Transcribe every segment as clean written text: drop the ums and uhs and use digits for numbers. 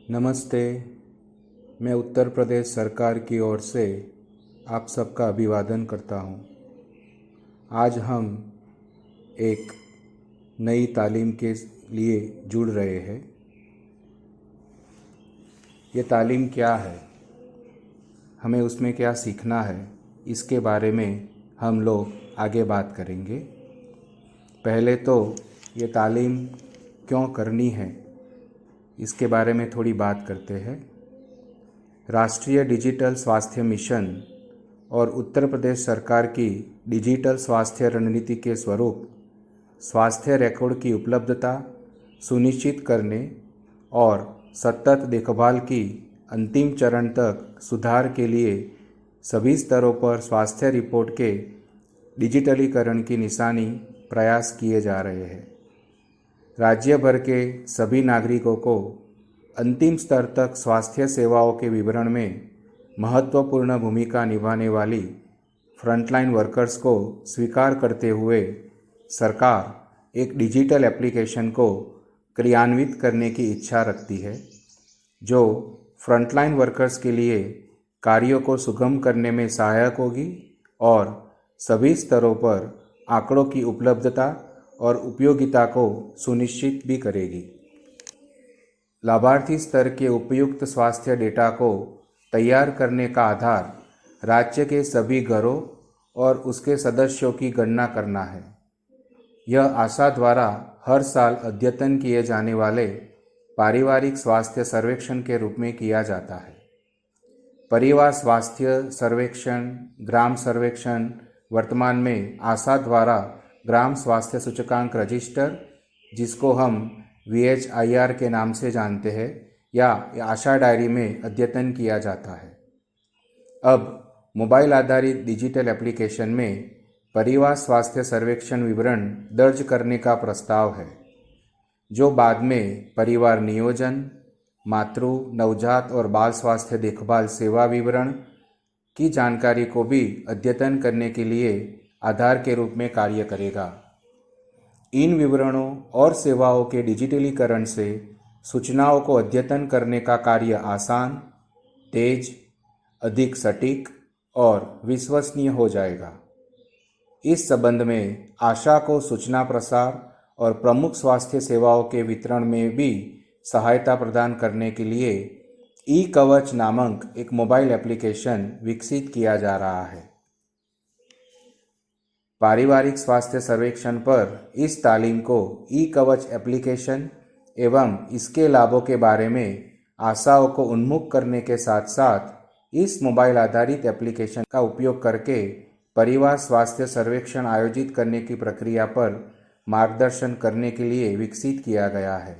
नमस्ते। मैं उत्तर प्रदेश सरकार की ओर से आप सबका अभिवादन करता हूँ। आज हम एक नई तालीम के लिए जुड़ रहे हैं। ये तालीम क्या है, हमें उसमें क्या सीखना है, इसके बारे में हम लोग आगे बात करेंगे। पहले तो ये तालीम क्यों करनी है, इसके बारे में थोड़ी बात करते हैं। राष्ट्रीय डिजिटल स्वास्थ्य मिशन और उत्तर प्रदेश सरकार की डिजिटल स्वास्थ्य रणनीति के स्वरूप स्वास्थ्य रिकॉर्ड की उपलब्धता सुनिश्चित करने और सतत देखभाल की अंतिम चरण तक सुधार के लिए सभी स्तरों पर स्वास्थ्य रिपोर्ट के डिजिटलीकरण की निशानी प्रयास किए जा रहे हैं। राज्य भर के सभी नागरिकों को अंतिम स्तर तक स्वास्थ्य सेवाओं के विवरण में महत्वपूर्ण भूमिका निभाने वाली फ्रंटलाइन वर्कर्स को स्वीकार करते हुए सरकार एक डिजिटल एप्लीकेशन को क्रियान्वित करने की इच्छा रखती है, जो फ्रंटलाइन वर्कर्स के लिए कार्यों को सुगम करने में सहायक होगी और सभी स्तरों पर आंकड़ों की उपलब्धता और उपयोगिता को सुनिश्चित भी करेगी। लाभार्थी स्तर के उपयुक्त स्वास्थ्य डेटा को तैयार करने का आधार राज्य के सभी घरों और उसके सदस्यों की गणना करना है। यह आशा द्वारा हर साल अद्यतन किए जाने वाले पारिवारिक स्वास्थ्य सर्वेक्षण के रूप में किया जाता है। परिवार स्वास्थ्य सर्वेक्षण, ग्राम सर्वेक्षण वर्तमान में आशा द्वारा ग्राम स्वास्थ्य सूचकांक रजिस्टर, जिसको हम VHIR के नाम से जानते हैं, या आशा डायरी में अद्यतन किया जाता है। अब मोबाइल आधारित डिजिटल एप्लीकेशन में परिवार स्वास्थ्य सर्वेक्षण विवरण दर्ज करने का प्रस्ताव है, जो बाद में परिवार नियोजन, मातृ, नवजात और बाल स्वास्थ्य देखभाल सेवा विवरण की जानकारी को भी अद्यतन करने के लिए आधार के रूप में कार्य करेगा। इन विवरणों और सेवाओं के डिजिटलीकरण से सूचनाओं को अद्यतन करने का कार्य आसान, तेज, अधिक सटीक और विश्वसनीय हो जाएगा। इस संबंध में आशा को सूचना प्रसार और प्रमुख स्वास्थ्य सेवाओं के वितरण में भी सहायता प्रदान करने के लिए ई-कवच नामक एक मोबाइल एप्लीकेशन विकसित किया जा रहा है। पारिवारिक स्वास्थ्य सर्वेक्षण पर इस तालीम को ई-कवच एप्लीकेशन एवं इसके लाभों के बारे में आशाओं को उन्मुख करने के साथ साथ इस मोबाइल आधारित एप्लीकेशन का उपयोग करके परिवार स्वास्थ्य सर्वेक्षण आयोजित करने की प्रक्रिया पर मार्गदर्शन करने के लिए विकसित किया गया है।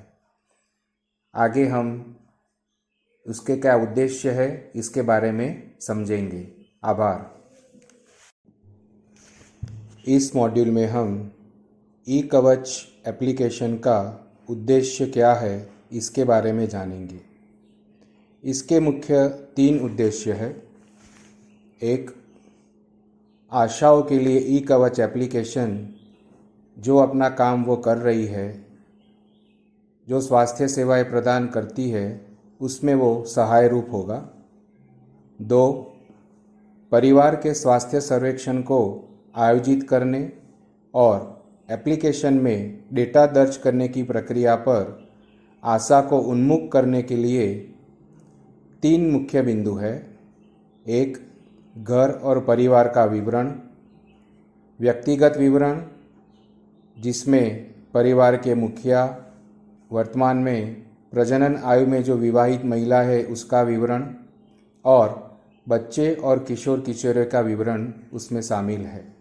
आगे हम उसके क्या उद्देश्य है, इसके बारे में समझेंगे। आभार। इस मॉड्यूल में हम ई-कवच एप्लीकेशन का उद्देश्य क्या है, इसके बारे में जानेंगे। इसके मुख्य 3 उद्देश्य हैं। एक, आशाओं के लिए ई-कवच एप्लीकेशन जो अपना काम वो कर रही है, जो स्वास्थ्य सेवाएं प्रदान करती है, उसमें वो सहाय रूप होगा। 2, परिवार के स्वास्थ्य सर्वेक्षण को आयोजित करने और एप्लीकेशन में डेटा दर्ज करने की प्रक्रिया पर आशा को उन्मुख करने के लिए 3 मुख्य बिंदु है। एक, घर और परिवार का विवरण, व्यक्तिगत विवरण जिसमें परिवार के मुखिया, वर्तमान में प्रजनन आयु में जो विवाहित महिला है उसका विवरण, और बच्चे और किशोर किशोरियों का विवरण उसमें शामिल है।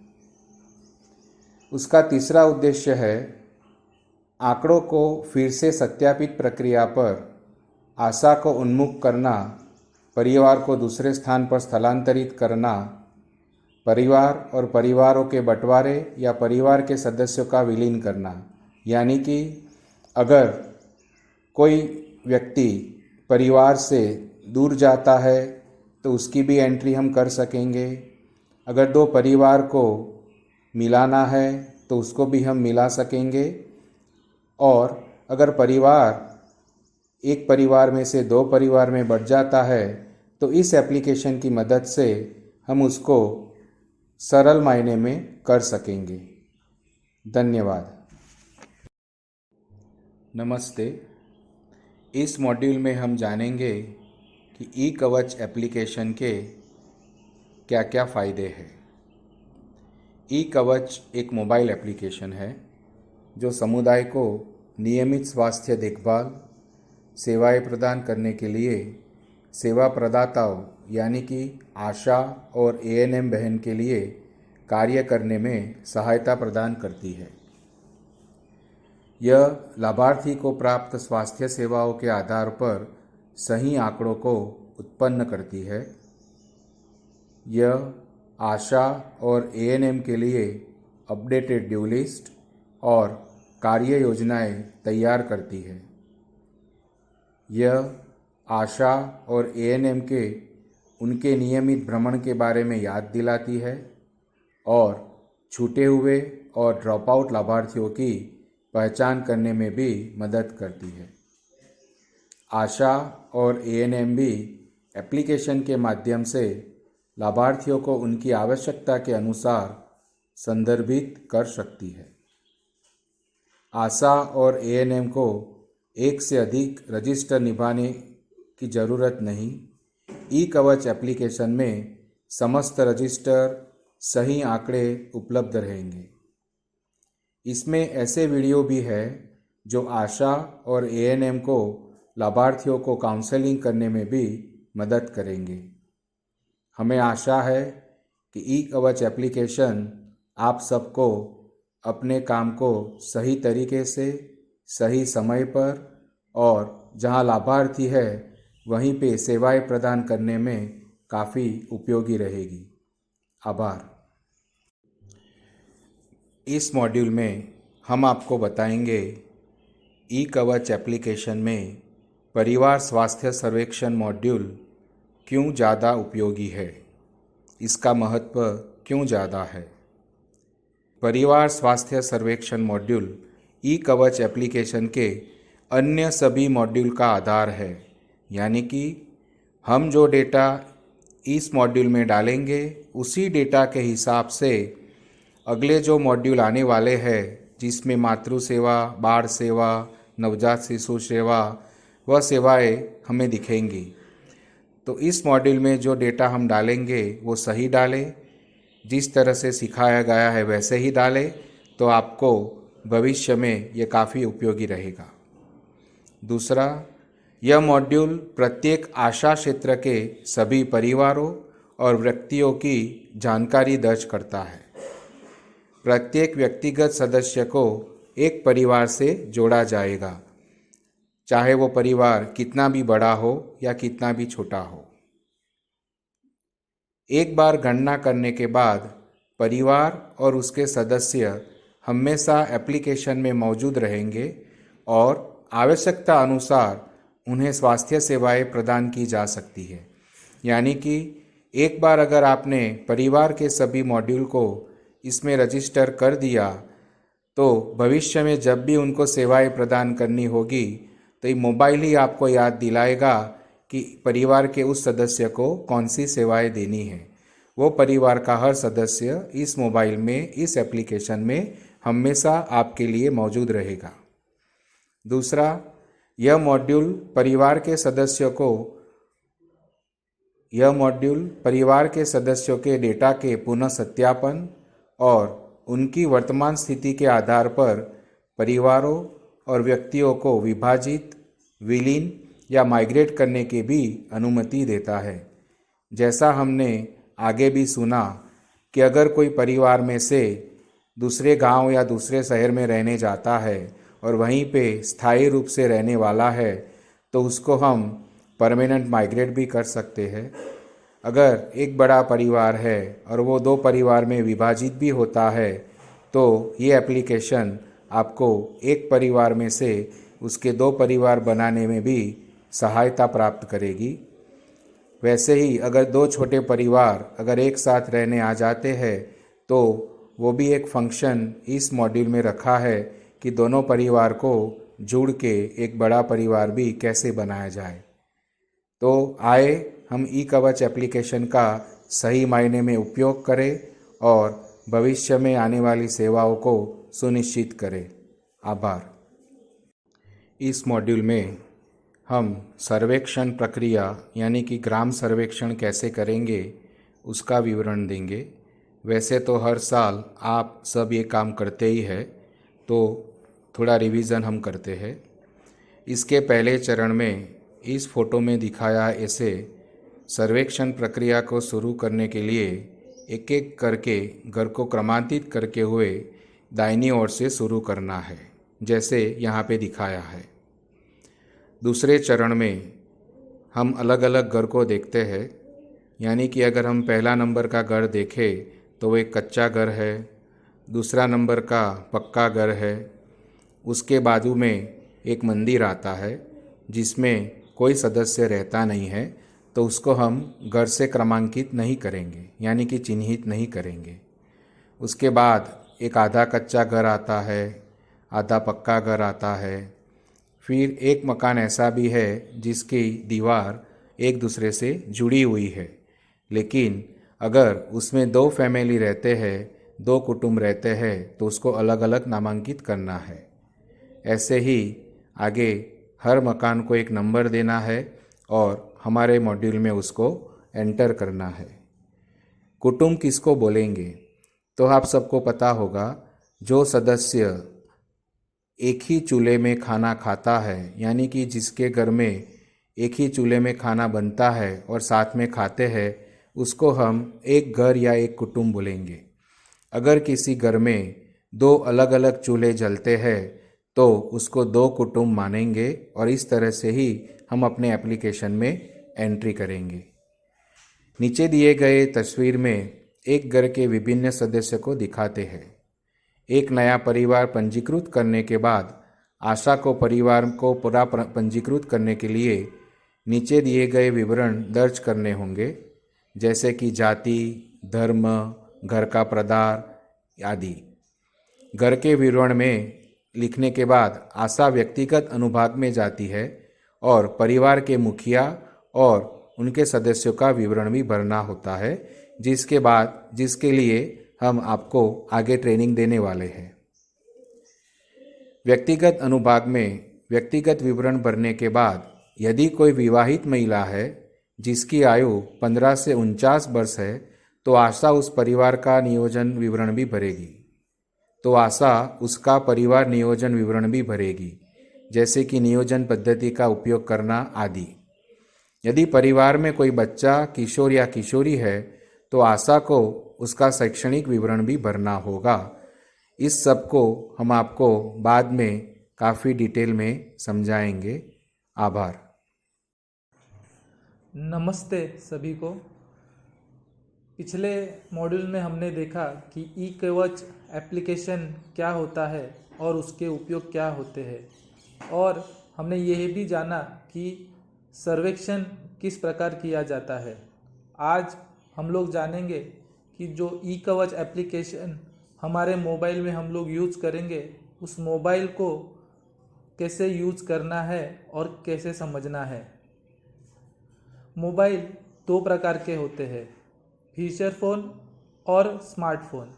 उसका तीसरा उद्देश्य है आंकड़ों को फिर से सत्यापित प्रक्रिया पर आशा को उन्मुख करना, परिवार को दूसरे स्थान पर स्थलांतरित करना, परिवार और परिवारों के बंटवारे या परिवार के सदस्यों का विलीन करना। यानी कि अगर कोई व्यक्ति परिवार से दूर जाता है तो उसकी भी एंट्री हम कर सकेंगे। अगर 2 परिवार को मिलाना है तो उसको भी हम मिला सकेंगे। और अगर परिवार एक परिवार में से 2 परिवार में बढ़ जाता है, तो इस एप्लीकेशन की मदद से हम उसको सरल मायने में कर सकेंगे। धन्यवाद। नमस्ते। इस मॉड्यूल में हम जानेंगे कि ई कवच एप्लीकेशन के क्या क्या फ़ायदे हैं। ई कवच एक मोबाइल एप्लीकेशन है जो समुदाय को नियमित स्वास्थ्य देखभाल सेवाएं प्रदान करने के लिए सेवा प्रदाताओं यानी कि आशा और एएनएम बहन के लिए कार्य करने में सहायता प्रदान करती है। यह लाभार्थी को प्राप्त स्वास्थ्य सेवाओं के आधार पर सही आंकड़ों को उत्पन्न करती है। यह आशा और एएनएम के लिए अपडेटेड ड्यू लिस्ट और कार्य योजनाएं तैयार करती है। यह आशा और एएनएम के उनके नियमित भ्रमण के बारे में याद दिलाती है और छूटे हुए और ड्रॉप आउट लाभार्थियों की पहचान करने में भी मदद करती है। आशा और एएनएम भी एप्लीकेशन के माध्यम से लाभार्थियों को उनकी आवश्यकता के अनुसार संदर्भित कर सकती है। आशा और एएनएम को एक से अधिक रजिस्टर निभाने की ज़रूरत नहीं। ई कवच एप्लीकेशन में समस्त रजिस्टर सही आंकड़े उपलब्ध रहेंगे। इसमें ऐसे वीडियो भी है जो आशा और एएनएम को लाभार्थियों को काउंसलिंग करने में भी मदद करेंगे। हमें आशा है कि ई कवच एप्लीकेशन आप सबको अपने काम को सही तरीके से सही समय पर और जहां लाभार्थी है वहीं पे सेवाएं प्रदान करने में काफ़ी उपयोगी रहेगी। आभार। इस मॉड्यूल में हम आपको बताएंगे ई कवच एप्लीकेशन में परिवार स्वास्थ्य सर्वेक्षण मॉड्यूल क्यों ज़्यादा उपयोगी है, इसका महत्व क्यों ज़्यादा है। परिवार स्वास्थ्य सर्वेक्षण मॉड्यूल ई कवच एप्लीकेशन के अन्य सभी मॉड्यूल का आधार है, यानी कि हम जो डेटा इस मॉड्यूल में डालेंगे उसी डेटा के हिसाब से अगले जो मॉड्यूल आने वाले हैं जिसमें मातृ सेवा, बाल सेवा, नवजात शिशु सेवा वह सेवाएं हमें दिखेंगी। तो इस मॉड्यूल में जो डेटा हम डालेंगे वो सही डालें, जिस तरह से सिखाया गया है वैसे ही डालें, तो आपको भविष्य में ये काफ़ी उपयोगी रहेगा। दूसरा, यह मॉड्यूल प्रत्येक आशा क्षेत्र के सभी परिवारों और व्यक्तियों की जानकारी दर्ज करता है। प्रत्येक व्यक्तिगत सदस्य को एक परिवार से जोड़ा जाएगा, चाहे वो परिवार कितना भी बड़ा हो या कितना भी छोटा हो। एक बार गणना करने के बाद परिवार और उसके सदस्य हमेशा एप्लीकेशन में मौजूद रहेंगे और आवश्यकता अनुसार उन्हें स्वास्थ्य सेवाएं प्रदान की जा सकती है। यानी कि एक बार अगर आपने परिवार के सभी मॉड्यूल को इसमें रजिस्टर कर दिया तो भविष्य में जब भी उनको सेवाएं प्रदान करनी होगी तो ये मोबाइल ही आपको याद दिलाएगा कि परिवार के उस सदस्य को कौन सी सेवाएं देनी है। वो परिवार का हर सदस्य इस मोबाइल में, इस एप्लीकेशन में हमेशा आपके लिए मौजूद रहेगा। दूसरा, यह मॉड्यूल परिवार के सदस्यों के डेटा के पुनः सत्यापन और उनकी वर्तमान स्थिति के आधार पर परिवारों और व्यक्तियों को विभाजित, विलीन या माइग्रेट करने की भी अनुमति देता है। जैसा हमने आगे भी सुना कि अगर कोई परिवार में से दूसरे गांव या दूसरे शहर में रहने जाता है और वहीं पे स्थायी रूप से रहने वाला है तो उसको हम परमानेंट माइग्रेट भी कर सकते हैं। अगर एक बड़ा परिवार है और वो 2 परिवार में विभाजित भी होता है तो ये एप्लीकेशन आपको एक परिवार में से उसके 2 परिवार बनाने में भी सहायता प्राप्त करेगी। वैसे ही अगर 2 छोटे परिवार अगर एक साथ रहने आ जाते हैं तो वो भी एक फंक्शन इस मॉड्यूल में रखा है कि दोनों परिवार को जुड़ के एक बड़ा परिवार भी कैसे बनाया जाए। तो आए हम ई कवच एप्लीकेशन का सही मायने में उपयोग करें और भविष्य में आने वाली सेवाओं को सुनिश्चित करें। आभार। इस मॉड्यूल में हम सर्वेक्षण प्रक्रिया यानी कि ग्राम सर्वेक्षण कैसे करेंगे उसका विवरण देंगे। वैसे तो हर साल आप सब ये काम करते ही है, तो थोड़ा रिवीजन हम करते हैं। इसके पहले चरण में इस फोटो में दिखाया ऐसे सर्वेक्षण प्रक्रिया को शुरू करने के लिए एक एक करके घर को क्रमांकित करके हुए दाहिनी ओर से शुरू करना है, जैसे यहाँ पे दिखाया है। दूसरे चरण में हम अलग अलग घर को देखते हैं, यानी कि अगर हम पहला नंबर का घर देखें तो वो एक कच्चा घर है, दूसरा नंबर का पक्का घर है, उसके बाजू में एक मंदिर आता है जिसमें कोई सदस्य रहता नहीं है, तो उसको हम घर से क्रमांकित नहीं करेंगे, यानी कि चिन्हित नहीं करेंगे। उसके बाद एक आधा कच्चा घर आता है, आधा पक्का घर आता है। फिर एक मकान ऐसा भी है जिसकी दीवार एक दूसरे से जुड़ी हुई है, लेकिन अगर उसमें 2 फैमिली रहते हैं, 2 कुटुंब रहते हैं, तो उसको अलग अलग नामांकित करना है। ऐसे ही आगे हर मकान को एक नंबर देना है और हमारे मॉड्यूल में उसको एंटर करना है। कुटुंब किसको बोलेंगे तो आप सबको पता होगा, जो सदस्य एक ही चूल्हे में खाना खाता है, यानी कि जिसके घर में एक ही चूल्हे में खाना बनता है और साथ में खाते हैं, उसको हम एक घर या एक कुटुंब बोलेंगे। अगर किसी घर में 2 अलग अलग चूल्हे जलते हैं तो उसको 2 कुटुंब मानेंगे और इस तरह से ही हम अपने एप्लीकेशन में एंट्री करेंगे। नीचे दिए गए तस्वीर में एक घर के विभिन्न सदस्य को दिखाते हैं। एक नया परिवार पंजीकृत करने के बाद आशा को परिवार को पूरा पंजीकृत करने के लिए नीचे दिए गए विवरण दर्ज करने होंगे, जैसे कि जाति, धर्म, घर का प्रकार आदि। घर के विवरण में लिखने के बाद आशा व्यक्तिगत अनुभाग में जाती है और परिवार के मुखिया और उनके सदस्यों का विवरण भी भरना होता है, जिसके लिए हम आपको आगे ट्रेनिंग देने वाले हैं। व्यक्तिगत अनुभाग में व्यक्तिगत विवरण भरने के बाद यदि कोई विवाहित महिला है जिसकी आयु 15 से 49 वर्ष है, तो आशा उस परिवार का नियोजन विवरण भी भरेगी। परिवार नियोजन विवरण भी भरेगी, जैसे कि नियोजन पद्धति का उपयोग करना आदि। यदि परिवार में कोई बच्चा, किशोर या किशोरी है, तो आशा को उसका शैक्षणिक विवरण भी भरना होगा। इस सब को हम आपको बाद में काफ़ी डिटेल में समझाएंगे। आभार। नमस्ते सभी को। पिछले मॉड्यूल में हमने देखा कि ई कवच एप्लीकेशन क्या होता है और उसके उपयोग क्या होते हैं, और हमने यह भी जाना कि सर्वेक्षण किस प्रकार किया जाता है। आज हम लोग जानेंगे कि जो ई कवच एप्लीकेशन हमारे मोबाइल में हम लोग यूज़ करेंगे, उस मोबाइल को कैसे यूज़ करना है और कैसे समझना है। मोबाइल 2 प्रकार के होते हैं, फीचर फ़ोन और स्मार्टफ़ोन।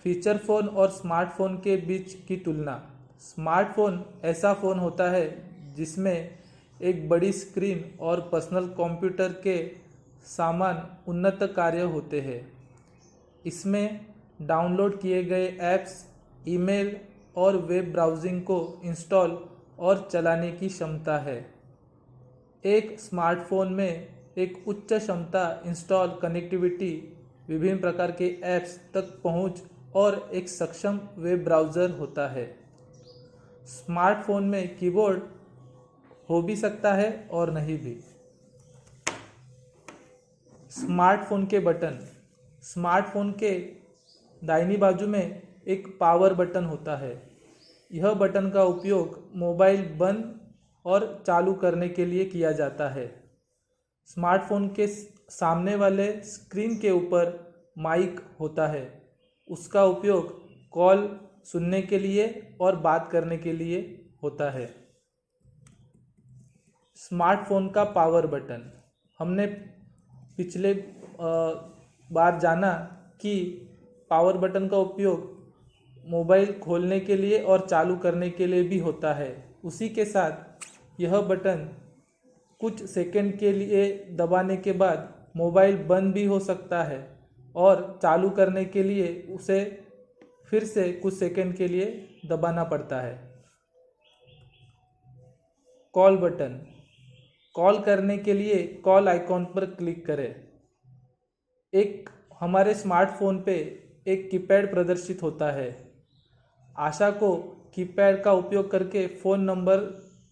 फीचर फ़ोन और स्मार्टफ़ोन के बीच की तुलना। स्मार्टफ़ोन ऐसा फ़ोन होता है जिसमें एक बड़ी स्क्रीन और पर्सनल कंप्यूटर के समान उन्नत कार्य होते हैं। इसमें डाउनलोड किए गए ऐप्स, ईमेल और वेब ब्राउजिंग को इंस्टॉल और चलाने की क्षमता है। एक स्मार्टफ़ोन में एक उच्च क्षमता इंस्टॉल कनेक्टिविटी, विभिन्न प्रकार के ऐप्स तक पहुंच और एक सक्षम वेब ब्राउज़र होता है। स्मार्टफ़ोन में कीबोर्ड हो भी सकता है और नहीं भी। स्मार्टफ़ोन के बटन। स्मार्टफ़ोन के दाहिनी बाजू में एक पावर बटन होता है। यह बटन का उपयोग मोबाइल बंद और चालू करने के लिए किया जाता है। स्मार्टफ़ोन के सामने वाले स्क्रीन के ऊपर माइक होता है। उसका उपयोग कॉल सुनने के लिए और बात करने के लिए होता है। स्मार्टफोन का पावर बटन। हमने पिछले बार जाना कि पावर बटन का उपयोग मोबाइल खोलने के लिए और चालू करने के लिए भी होता है। उसी के साथ यह बटन कुछ सेकंड के लिए दबाने के बाद मोबाइल बंद भी हो सकता है और चालू करने के लिए उसे फिर से कुछ सेकंड के लिए दबाना पड़ता है। Call button. कॉल करने के लिए कॉल आइकॉन पर क्लिक करें। एक हमारे स्मार्टफोन पे एक कीपैड प्रदर्शित होता है। आशा को कीपैड का उपयोग करके फ़ोन नंबर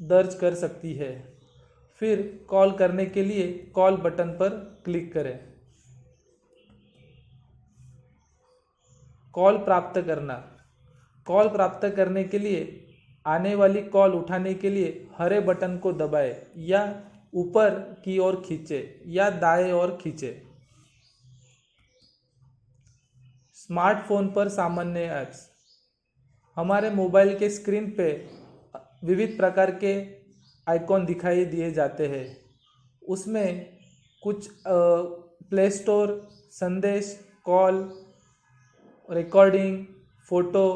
दर्ज कर सकती है। फिर कॉल करने के लिए कॉल बटन पर क्लिक करें। कॉल प्राप्त करना। कॉल प्राप्त करने के लिए आने वाली कॉल उठाने के लिए हरे बटन को दबाएं या ऊपर की ओर खींचें या दाएं ओर खींचें। स्मार्टफोन पर सामान्य ऐप्स। हमारे मोबाइल के स्क्रीन पे विविध प्रकार के आइकॉन दिखाई दिए जाते हैं। उसमें कुछ प्ले स्टोर, संदेश, call, recording, photo,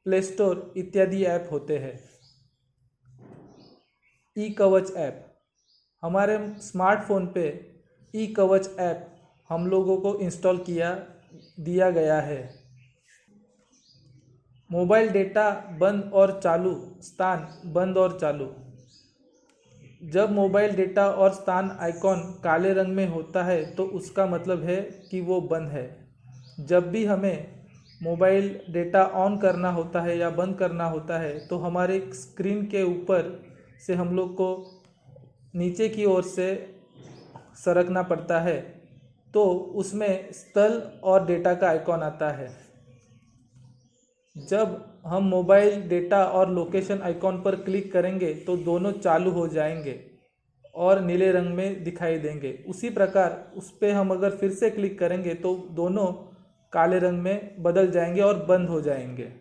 play store इत्यादि ऐप होते हैं। ई कवच ऐप। हमारे स्मार्टफोन पे ई कवच ऐप हम लोगों को इंस्टॉल दिया गया है। मोबाइल डेटा बंद और चालू स्थान बंद और चालू। जब मोबाइल डेटा और स्थान आइकॉन काले रंग में होता है तो उसका मतलब है कि वो बंद है। जब भी हमें मोबाइल डेटा ऑन करना होता है या बंद करना होता है तो हमारे स्क्रीन के ऊपर से हम लोग को नीचे की ओर से सरकना पड़ता है, तो उसमें स्थल और डेटा का आइकॉन आता है। जब हम मोबाइल डेटा और लोकेशन आइकॉन पर क्लिक करेंगे तो दोनों चालू हो जाएंगे और नीले रंग में दिखाई देंगे। उसी प्रकार उस पर हम अगर फिर से क्लिक करेंगे तो दोनों काले रंग में बदल जाएंगे और बंद हो जाएंगे।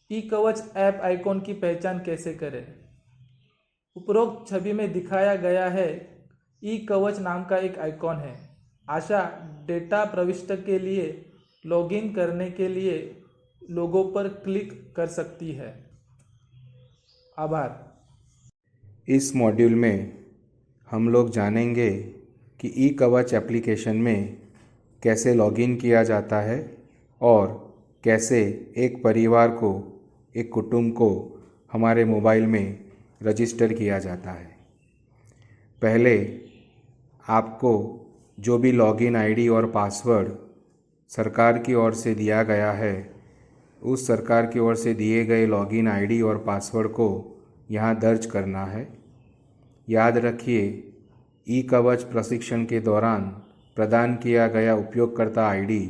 ई कवच ऐप आइकॉन की पहचान कैसे करें? उपरोक्त छवि में दिखाया गया है ई कवच नाम का एक आइकॉन है। आशा डेटा प्रविष्टि के लिए लॉगिन करने के लिए लोगो पर क्लिक कर सकती है। आभार। इस मॉड्यूल में हम लोग जानेंगे कि ई कवच एप्लीकेशन में कैसे लॉगिन किया जाता है और कैसे एक परिवार को, एक कुटुंब को हमारे मोबाइल में रजिस्टर किया जाता है। पहले आपको जो भी लॉगिन आईडी और पासवर्ड सरकार की ओर से दिया गया है, उस सरकार की ओर से दिए गए लॉगिन आईडी और पासवर्ड को यहाँ दर्ज करना है। याद रखिए, ई कवच प्रशिक्षण के दौरान प्रदान किया गया उपयोगकर्ता आईडी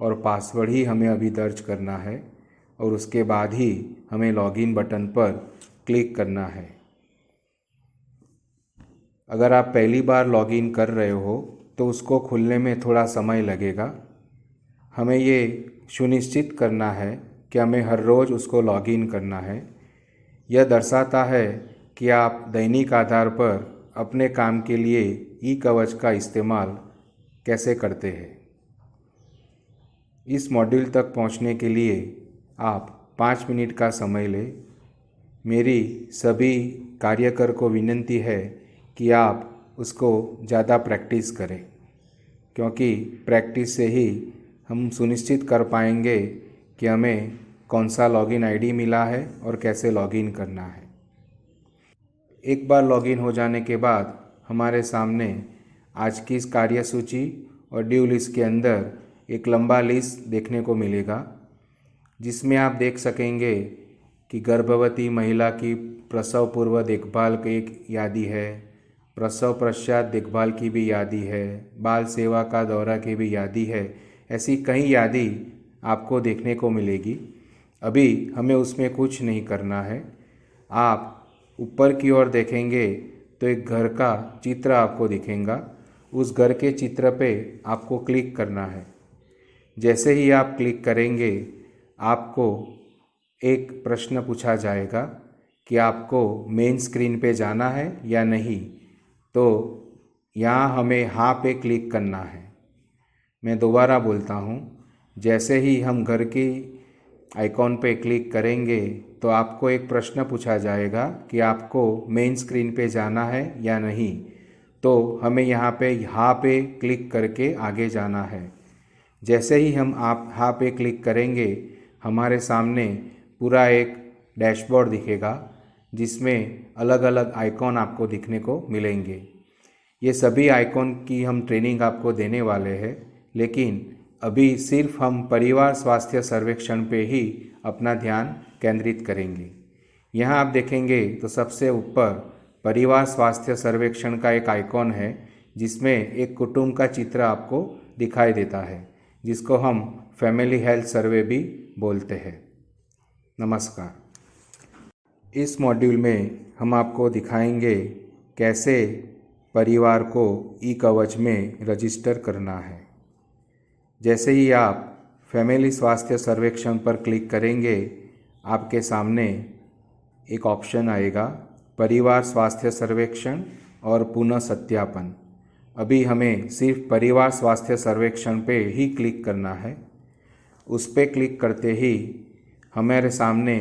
और पासवर्ड ही हमें अभी दर्ज करना है और उसके बाद ही हमें लॉगिन बटन पर क्लिक करना है। अगर आप पहली बार लॉगिन कर रहे हो तो उसको खुलने में थोड़ा समय लगेगा। हमें ये सुनिश्चित करना है कि हमें हर रोज़ उसको लॉगिन करना है। यह दर्शाता है कि आप दैनिक आधार पर अपने काम के लिए ई कवच का इस्तेमाल कैसे करते हैं। इस मॉड्यूल तक पहुंचने के लिए आप 5 मिनट का समय लें। मेरी सभी कार्यकर को विनती है कि आप उसको ज़्यादा प्रैक्टिस करें, क्योंकि प्रैक्टिस से ही हम सुनिश्चित कर पाएंगे कि हमें कौन सा लॉगिन आईडी मिला है और कैसे लॉगिन करना है। एक बार लॉगिन हो जाने के बाद हमारे सामने आज की इस कार्यसूची और ड्यू लिस्ट के अंदर एक लंबा लिस्ट देखने को मिलेगा, जिसमें आप देख सकेंगे कि गर्भवती महिला की प्रसव पूर्व देखभाल की एक यादी है, प्रसव पश्चात देखभाल की भी यादी है, बाल सेवा का दौरा की भी यादी है। ऐसी कई यादी आपको देखने को मिलेगी। अभी हमें उसमें कुछ नहीं करना है। आप ऊपर की ओर देखेंगे तो एक घर का चित्र आपको दिखेगा। उस घर के चित्र पे आपको क्लिक करना है। जैसे ही आप क्लिक करेंगे आपको एक प्रश्न पूछा जाएगा कि आपको मेन स्क्रीन पे जाना है या नहीं, तो यहाँ हमें हाँ पे क्लिक करना है। मैं दोबारा बोलता हूँ, जैसे ही हम घर की आइकॉन पे क्लिक करेंगे तो आपको एक प्रश्न पूछा जाएगा कि आपको मेन स्क्रीन पे जाना है या नहीं, तो हमें यहाँ पे हाँ पे क्लिक करके आगे जाना है। जैसे ही हम आप हाँ पे क्लिक करेंगे हमारे सामने पूरा एक डैशबोर्ड दिखेगा जिसमें अलग अलग आइकॉन आपको दिखने को मिलेंगे। ये सभी आइकॉन की हम ट्रेनिंग आपको देने वाले हैं, लेकिन अभी सिर्फ हम परिवार स्वास्थ्य सर्वेक्षण पे ही अपना ध्यान केंद्रित करेंगे। यहाँ आप देखेंगे तो सबसे ऊपर परिवार स्वास्थ्य सर्वेक्षण का एक आइकॉन है जिसमें एक कुटुंब का चित्र आपको दिखाई देता है, जिसको हम फैमिली हेल्थ सर्वे भी बोलते हैं। नमस्कार। इस मॉड्यूल में हम आपको दिखाएंगे कैसे परिवार को ई कवच में रजिस्टर करना है। जैसे ही आप फैमिली स्वास्थ्य सर्वेक्षण पर क्लिक करेंगे आपके सामने एक ऑप्शन आएगा, परिवार स्वास्थ्य सर्वेक्षण और पुनः सत्यापन। अभी हमें सिर्फ परिवार स्वास्थ्य सर्वेक्षण पे ही क्लिक करना है। उस पर क्लिक करते ही हमारे सामने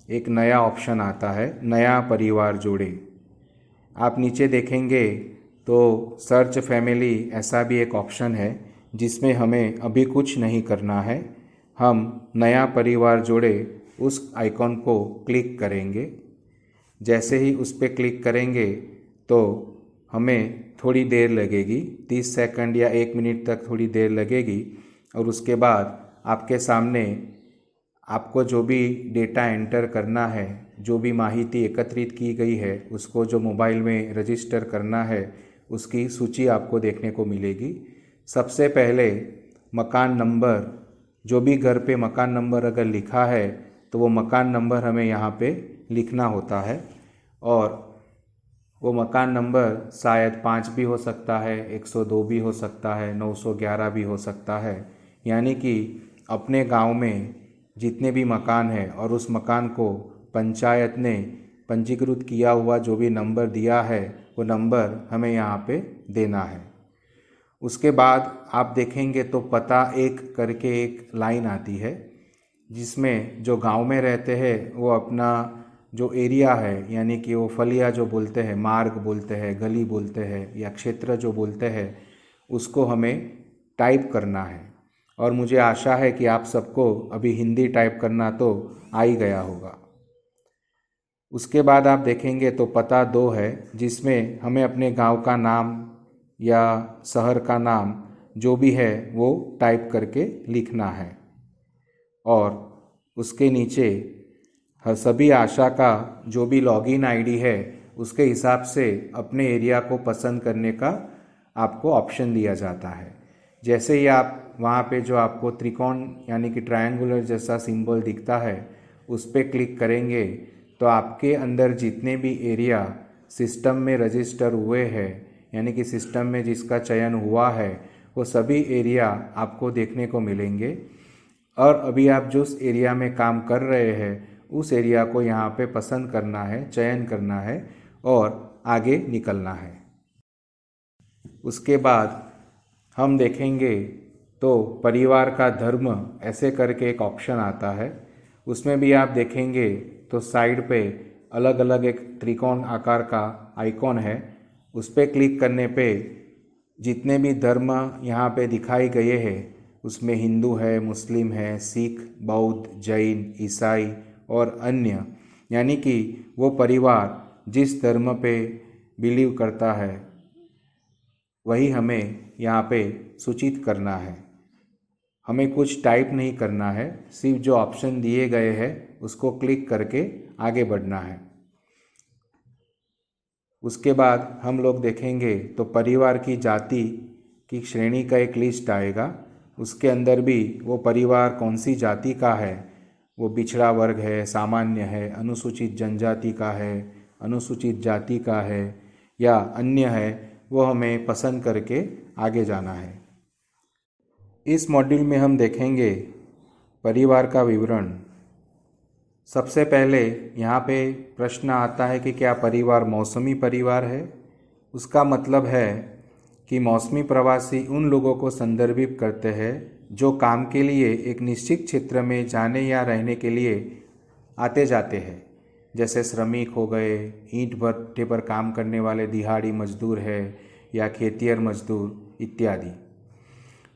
एक नया ऑप्शन आता है, नया परिवार जोड़े। आप नीचे देखेंगे तो सर्च फैमिली ऐसा भी एक ऑप्शन है जिसमें हमें अभी कुछ नहीं करना है। हम नया परिवार जोड़े उस आइकॉन को क्लिक करेंगे। जैसे ही उस पर क्लिक करेंगे तो हमें थोड़ी देर लगेगी, 30 सेकंड या 1 मिनट तक थोड़ी देर लगेगी, और उसके बाद आपके सामने आपको जो भी डेटा एंटर करना है, जो भी माहिती एकत्रित की गई है, उसको जो मोबाइल में रजिस्टर करना है, उसकी सूची आपको देखने को मिलेगी। सबसे पहले मकान नंबर, जो भी घर पे मकान नंबर अगर लिखा है तो वो मकान नंबर हमें यहाँ पे लिखना होता है, और वो मकान नंबर शायद 5 भी हो सकता है, 102 भी हो सकता है, 911 भी हो सकता है। यानी कि अपने गांव में जितने भी मकान हैं और उस मकान को पंचायत ने पंजीकृत किया हुआ जो भी नंबर दिया है वो नंबर हमें यहाँ पे देना है। उसके बाद आप देखेंगे तो पता एक करके एक लाइन आती है जिसमें जो गांव में रहते हैं वो अपना जो एरिया है, यानी कि वो फलिया जो बोलते हैं, मार्ग बोलते हैं, गली बोलते हैं या क्षेत्र जो बोलते हैं, उसको हमें टाइप करना है। और मुझे आशा है कि आप सबको अभी हिंदी टाइप करना तो आ ही गया होगा। उसके बाद आप देखेंगे तो पता 2 है जिसमें हमें अपने गांव का नाम या शहर का नाम जो भी है वो टाइप करके लिखना है, और उसके नीचे सभी आशा का जो भी लॉगिन आईडी है उसके हिसाब से अपने एरिया को पसंद करने का आपको ऑप्शन दिया जाता है। जैसे ही आप वहाँ पे जो आपको त्रिकोण यानी कि ट्रायंगुलर जैसा सिंबल दिखता है उस पर क्लिक करेंगे तो आपके अंदर जितने भी एरिया सिस्टम में रजिस्टर हुए हैं, यानी कि सिस्टम में जिसका चयन हुआ है, वो सभी एरिया आपको देखने को मिलेंगे। और अभी आप जिस एरिया में काम कर रहे हैं उस एरिया को यहाँ पे पसंद करना है, चयन करना है और आगे निकलना है। उसके बाद हम देखेंगे तो परिवार का धर्म ऐसे करके एक ऑप्शन आता है। उसमें भी आप देखेंगे तो साइड पे अलग अलग एक त्रिकोण आकार का आइकॉन है। उस पर क्लिक करने पे जितने भी धर्म यहाँ पे दिखाई गए हैं उसमें हिंदू है, मुस्लिम है, सिख, बौद्ध, जैन, ईसाई और अन्य, यानी कि वो परिवार जिस धर्म पे बिलीव करता है वही हमें यहाँ पे सूचित करना है। हमें कुछ टाइप नहीं करना है, सिर्फ जो ऑप्शन दिए गए हैं उसको क्लिक करके आगे बढ़ना है। उसके बाद हम लोग देखेंगे तो परिवार की जाति की श्रेणी का एक लिस्ट आएगा। उसके अंदर भी वो परिवार कौन सी जाति का है, वो पिछड़ा वर्ग है, सामान्य है, अनुसूचित जनजाति का है, अनुसूचित जाति का है या अन्य है, वो हमें पसंद करके आगे जाना है। इस मॉड्यूल में हम देखेंगे परिवार का विवरण, सबसे पहले यहाँ पे प्रश्न आता है कि क्या परिवार मौसमी परिवार है। उसका मतलब है कि मौसमी प्रवासी उन लोगों को संदर्भित करते हैं जो काम के लिए एक निश्चित क्षेत्र में जाने या रहने के लिए आते जाते हैं, जैसे श्रमिक हो गए, ईंट भट्टे पर काम करने वाले दिहाड़ी मजदूर है या खेतिहर मजदूर इत्यादि।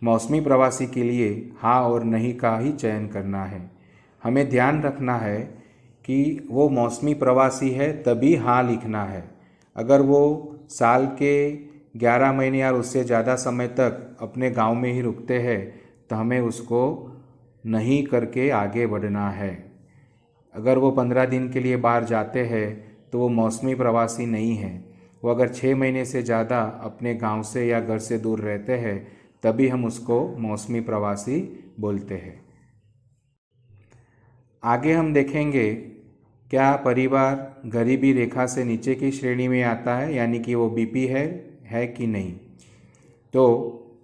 मौसमी प्रवासी के लिए हाँ और नहीं का ही चयन करना है। हमें ध्यान रखना है कि वो मौसमी प्रवासी है तभी हाँ लिखना है। अगर वो साल के 11 महीने या उससे ज़्यादा समय तक अपने गांव में ही रुकते हैं तो हमें उसको नहीं करके आगे बढ़ना है। अगर वो 15 दिन के लिए बाहर जाते हैं तो वो मौसमी प्रवासी नहीं है। वो अगर 6 महीने से ज़्यादा अपने गांव से या घर से दूर रहते हैं तभी हम उसको मौसमी प्रवासी बोलते हैं। आगे हम देखेंगे क्या परिवार गरीबी रेखा से नीचे की श्रेणी में आता है, यानी कि वो बीपी है कि नहीं। तो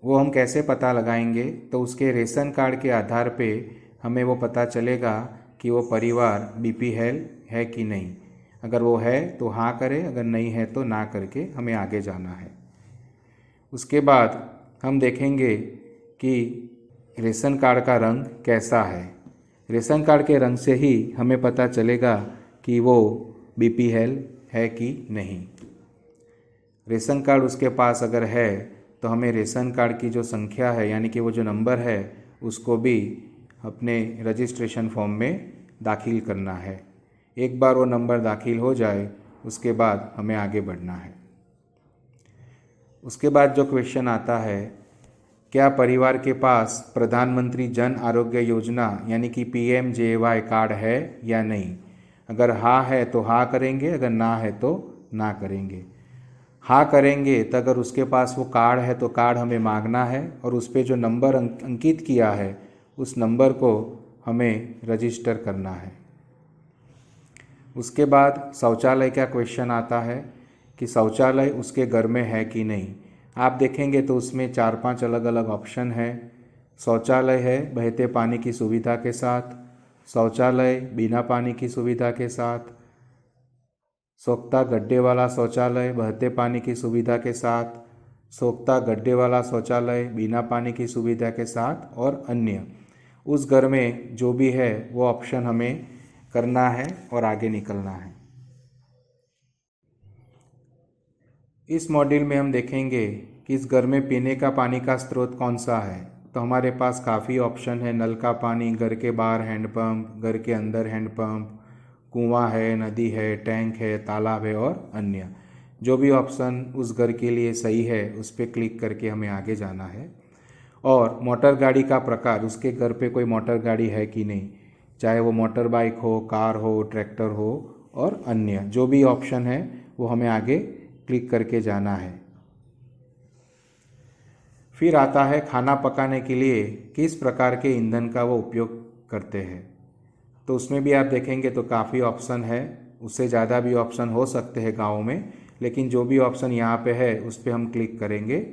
वो हम कैसे पता लगाएंगे, तो उसके रेशन कार्ड के आधार पे हमें वो पता चलेगा कि वो परिवार बीपी है कि नहीं। अगर वो है तो हाँ करें, अगर नहीं है तो ना करके हमें आगे जाना है। उसके बाद हम देखेंगे कि रेशन कार्ड का रंग कैसा है। रेशन कार्ड के रंग से ही हमें पता चलेगा कि वो बीपीएल है कि नहीं। रेशन कार्ड उसके पास अगर है तो हमें रेशन कार्ड की जो संख्या है, यानी कि वो जो नंबर है, उसको भी अपने रजिस्ट्रेशन फॉर्म में दाखिल करना है। एक बार वो नंबर दाखिल हो जाए उसके बाद हमें आगे बढ़ना है। उसके बाद जो क्वेश्चन आता है, क्या परिवार के पास प्रधानमंत्री जन आरोग्य योजना यानी कि PMJY कार्ड है या नहीं। अगर हाँ है तो हाँ करेंगे, अगर ना है तो ना करेंगे। हाँ करेंगे तो अगर उसके पास वो कार्ड है तो कार्ड हमें मांगना है और उस पर जो नंबर अंकित किया है उस नंबर को हमें रजिस्टर करना है। उसके बाद शौचालय का क्वेश्चन आता है कि शौचालय उसके घर में है कि नहीं। आप देखेंगे तो उसमें 4-5 अलग अलग ऑप्शन है। शौचालय है बहते पानी की सुविधा के साथ, शौचालय बिना पानी की सुविधा के साथ, सोख्ता गड्ढे वाला शौचालय बहते पानी की सुविधा के साथ, सोख्ता गड्ढे वाला शौचालय बिना पानी की सुविधा के साथ और अन्य। उस घर में जो भी है वो ऑप्शन हमें करना है और आगे निकलना है। इस मॉड्यूल में हम देखेंगे कि इस घर में पीने का पानी का स्रोत कौन सा है। तो हमारे पास काफ़ी ऑप्शन है। नल का पानी, घर के बाहर हैंडपम्प, घर के अंदर हैंडपम्प, कुआं है, नदी है, टैंक है, तालाब है और अन्य। जो भी ऑप्शन उस घर के लिए सही है उस पर क्लिक करके हमें आगे जाना है। और मोटर गाड़ी का प्रकार, उसके घर पे कोई मोटर गाड़ी है कि नहीं, चाहे वो मोटर बाइक हो, कार हो, ट्रैक्टर हो और अन्य। जो भी ऑप्शन है वो हमें आगे क्लिक करके जाना है। फिर आता है खाना पकाने के लिए किस प्रकार के ईंधन का वो उपयोग करते हैं। तो उसमें भी आप देखेंगे तो काफ़ी ऑप्शन है। उससे ज़्यादा भी ऑप्शन हो सकते हैं गाँव में, लेकिन जो भी ऑप्शन यहाँ पे है उस पर हम क्लिक करेंगे।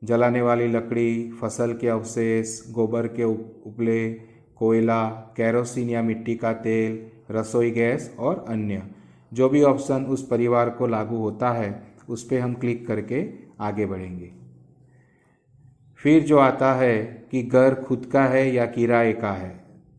जलाने वाली लकड़ी, फसल के अवशेष, गोबर के उपले, कोयला, केरोसिन या मिट्टी का तेल, रसोई गैस और अन्य। जो भी ऑप्शन उस परिवार को लागू होता है उस पर हम क्लिक करके आगे बढ़ेंगे। फिर जो आता है कि घर खुद का है या किराए का है।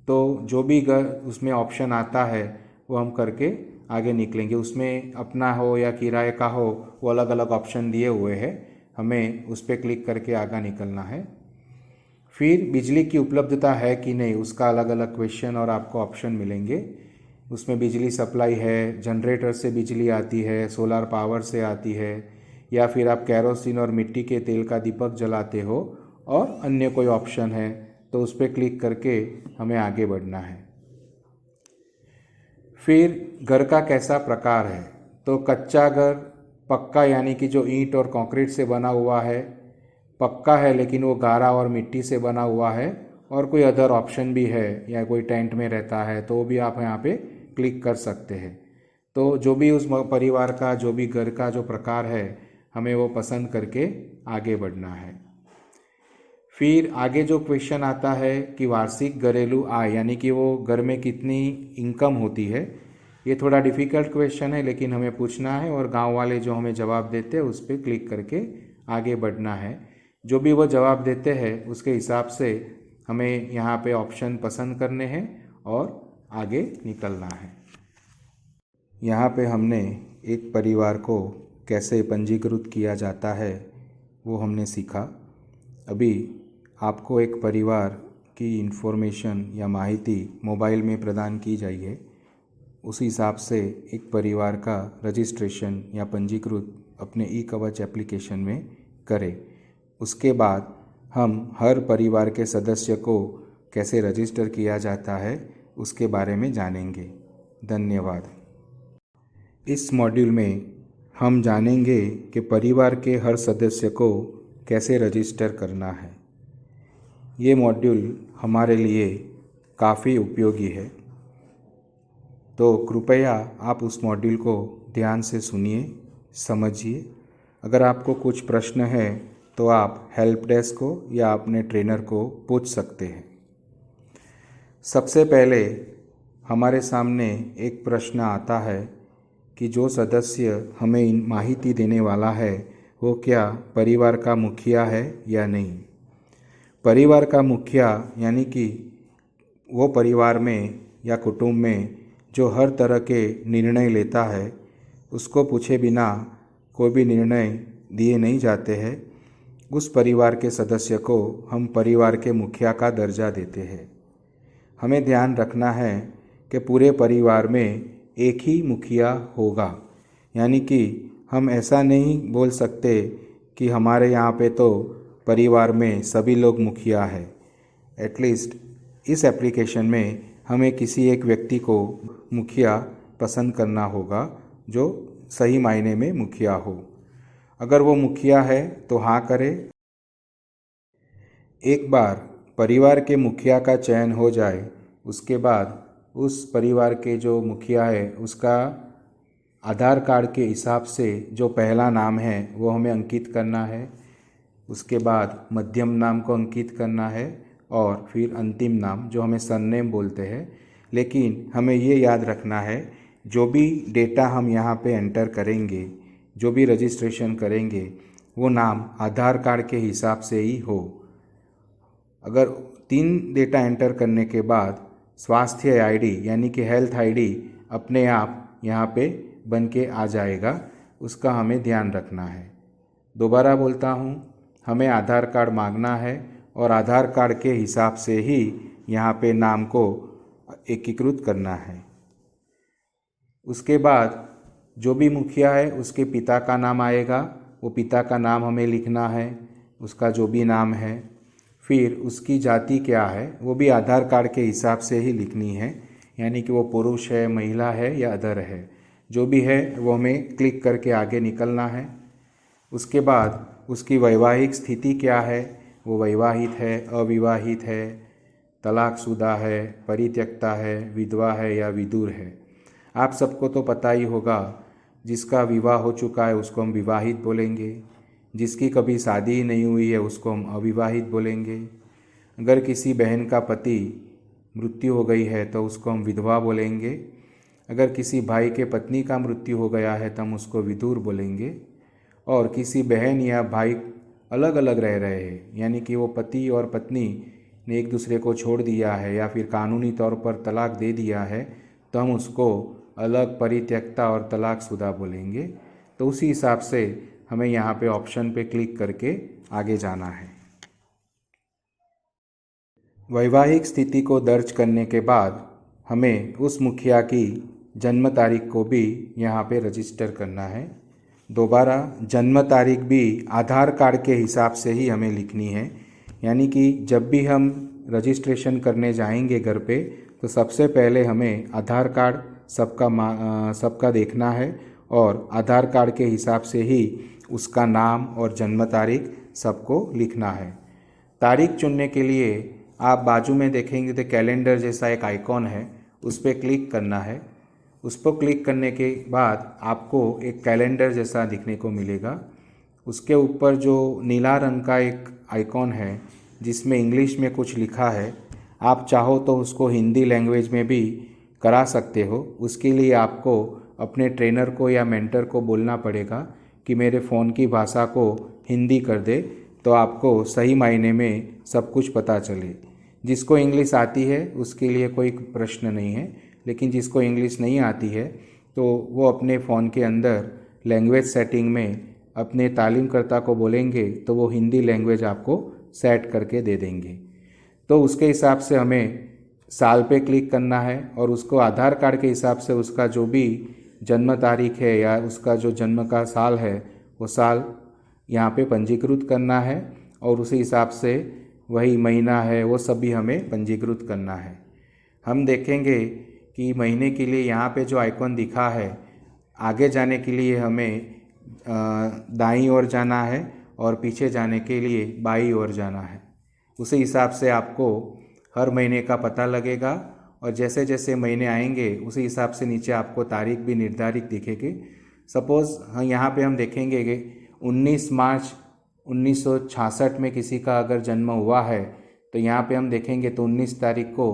तो जो भी घर उसमें ऑप्शन आता है वो हम करके आगे निकलेंगे। उसमें अपना हो या किराए का हो वो अलग अलग ऑप्शन दिए हुए हैं, हमें उस पर क्लिक करके आगे निकलना है। फिर बिजली की उपलब्धता है कि नहीं, उसका अलग अलग क्वेश्चन और आपको ऑप्शन मिलेंगे। उसमें बिजली सप्लाई है, जनरेटर से बिजली आती है, सोलर पावर से आती है, या फिर आप केरोसिन और मिट्टी के तेल का दीपक जलाते हो और अन्य कोई ऑप्शन है तो उस पर क्लिक करके हमें आगे बढ़ना है। फिर घर का कैसा प्रकार है। तो कच्चा घर, पक्का यानी कि जो ईंट और कंक्रीट से बना हुआ है, पक्का है लेकिन वो गारा और मिट्टी से बना हुआ है, और कोई अदर ऑप्शन भी है या कोई टेंट में रहता है तो वो भी आप यहाँ पे क्लिक कर सकते हैं। तो जो भी उस परिवार का, जो भी घर का जो प्रकार है, हमें वो पसंद करके आगे बढ़ना है। फिर आगे जो क्वेश्चन आता है कि वार्षिक घरेलू आय यानी कि वो घर में कितनी इनकम होती है। ये थोड़ा डिफ़िकल्ट क्वेश्चन है लेकिन हमें पूछना है और गांव वाले जो हमें जवाब देते हैं उस पर क्लिक करके आगे बढ़ना है। जो भी वो जवाब देते हैं उसके हिसाब से हमें यहाँ पे ऑप्शन पसंद करने हैं और आगे निकलना है। यहाँ पे हमने एक परिवार को कैसे पंजीकृत किया जाता है वो हमने सीखा। अभी आपको एक परिवार की इन्फॉर्मेशन या माहिती मोबाइल में प्रदान की जाइए, उस हिसाब से एक परिवार का रजिस्ट्रेशन या पंजीकृत अपने ई कवच एप्लीकेशन में करें। उसके बाद हम हर परिवार के सदस्य को कैसे रजिस्टर किया जाता है उसके बारे में जानेंगे। धन्यवाद। इस मॉड्यूल में हम जानेंगे कि परिवार के हर सदस्य को कैसे रजिस्टर करना है। ये मॉड्यूल हमारे लिए काफ़ी उपयोगी है, तो कृपया आप उस मॉड्यूल को ध्यान से सुनिए, समझिए। अगर आपको कुछ प्रश्न है तो आप हेल्प डेस्क को या अपने ट्रेनर को पूछ सकते हैं। सबसे पहले हमारे सामने एक प्रश्न आता है कि जो सदस्य हमें माहिती देने वाला है वो क्या परिवार का मुखिया है या नहीं। परिवार का मुखिया यानी कि वो परिवार में या कुटुंब में जो हर तरह के निर्णय लेता है, उसको पूछे बिना कोई भी निर्णय दिए नहीं जाते हैं। उस परिवार के सदस्य को हम परिवार के मुखिया का दर्जा देते हैं। हमें ध्यान रखना है कि पूरे परिवार में एक ही मुखिया होगा, यानी कि हम ऐसा नहीं बोल सकते कि हमारे यहाँ पे तो परिवार में सभी लोग मुखिया है। एटलीस्ट इस एप्लीकेशन में हमें किसी एक व्यक्ति को मुखिया पसंद करना होगा जो सही मायने में मुखिया हो। अगर वो मुखिया है तो हाँ करें। एक बार परिवार के मुखिया का चयन हो जाए उसके बाद उस परिवार के जो मुखिया है उसका आधार कार्ड के हिसाब से जो पहला नाम है वो हमें अंकित करना है। उसके बाद मध्यम नाम को अंकित करना है और फिर अंतिम नाम जो हमें सरनेम बोलते हैं। लेकिन हमें ये याद रखना है जो भी डेटा हम यहाँ पे एंटर करेंगे, जो भी रजिस्ट्रेशन करेंगे, वो नाम आधार कार्ड के हिसाब से ही हो। अगर 3 डेटा एंटर करने के बाद स्वास्थ्य आईडी यानी कि हेल्थ आईडी अपने आप यहाँ पे बन के आ जाएगा, उसका हमें ध्यान रखना है। दोबारा बोलता हूँ, हमें आधार कार्ड मांगना है और आधार कार्ड के हिसाब से ही यहाँ पे नाम को एकीकृत करना है। उसके बाद जो भी मुखिया है उसके पिता का नाम आएगा, वो पिता का नाम हमें लिखना है, उसका जो भी नाम है। फिर उसकी जाति क्या है वो भी आधार कार्ड के हिसाब से ही लिखनी है, यानी कि वो पुरुष है, महिला है या अदर है, जो भी है वो हमें क्लिक करके आगे निकलना है। उसके बाद उसकी वैवाहिक स्थिति क्या है, वो विवाहित है, अविवाहित है, तलाकशुदा है, परित्यक्ता है, विधवा है या विधुर है। आप सबको तो पता ही होगा, जिसका विवाह हो चुका है उसको हम विवाहित बोलेंगे, जिसकी कभी शादी ही नहीं हुई है उसको हम अविवाहित बोलेंगे। अगर किसी बहन का पति मृत्यु हो गई है तो उसको हम विधवा बोलेंगे। अगर किसी भाई के पत्नी का मृत्यु हो गया है तो हम उसको विधुर बोलेंगे। और किसी बहन या भाई अलग अलग रह रहे हैं, यानी कि वो पति और पत्नी ने एक दूसरे को छोड़ दिया है या फिर कानूनी तौर पर तलाक दे दिया है, तो हम उसको अलग परित्यक्ता और तलाकशुदा बोलेंगे। तो उसी हिसाब से हमें यहाँ पे ऑप्शन पे क्लिक करके आगे जाना है। वैवाहिक स्थिति को दर्ज करने के बाद हमें उस मुखिया की जन्म तारीख को भी यहाँ पे रजिस्टर करना है। दोबारा जन्म तारीख भी आधार कार्ड के हिसाब से ही हमें लिखनी है, यानी कि जब भी हम रजिस्ट्रेशन करने जाएंगे घर पे तो सबसे पहले हमें आधार कार्ड सबका देखना है और आधार कार्ड के हिसाब से ही उसका नाम और जन्म तारीख सबको लिखना है। तारीख चुनने के लिए आप बाजू में देखेंगे तो कैलेंडर जैसा एक आइकॉन है, उस पर क्लिक करना है। उस पर क्लिक करने के बाद आपको एक कैलेंडर जैसा दिखने को मिलेगा। उसके ऊपर जो नीला रंग का एक आइकॉन है जिसमें इंग्लिश में कुछ लिखा है। आप चाहो तो उसको हिंदी लैंग्वेज में भी करा सकते हो। उसके लिए आपको अपने ट्रेनर को या मेंटर को बोलना पड़ेगा कि मेरे फ़ोन की भाषा को हिंदी कर दे, तो आपको सही मायने में सब कुछ पता चले। जिसको इंग्लिश आती है उसके लिए कोई प्रश्न नहीं है, लेकिन जिसको इंग्लिश नहीं आती है तो वो अपने फ़ोन के अंदर लैंग्वेज सेटिंग में अपने तालीमकर्ता को बोलेंगे तो वो हिंदी लैंग्वेज आपको सेट करके दे देंगे। तो उसके हिसाब से हमें साल पे क्लिक करना है और उसको आधार कार्ड के हिसाब से उसका जो भी जन्म तारीख है या उसका जो जन्म का साल है वो साल यहाँ पे पंजीकृत करना है, और उसी हिसाब से वही महीना है वो सब भी हमें पंजीकृत करना है। हम देखेंगे कि महीने के लिए यहाँ पे जो आइकॉन दिखा है, आगे जाने के लिए हमें दाईं ओर जाना है और पीछे जाने के लिए बाईं ओर जाना है। उसी हिसाब से आपको हर महीने का पता लगेगा, और जैसे जैसे महीने आएंगे उसी हिसाब से नीचे आपको तारीख भी निर्धारित दिखेगी। सपोज़ यहाँ पे हम देखेंगे कि 19 मार्च 1966 में किसी का अगर जन्म हुआ है तो यहाँ पे हम देखेंगे तो 19 तारीख को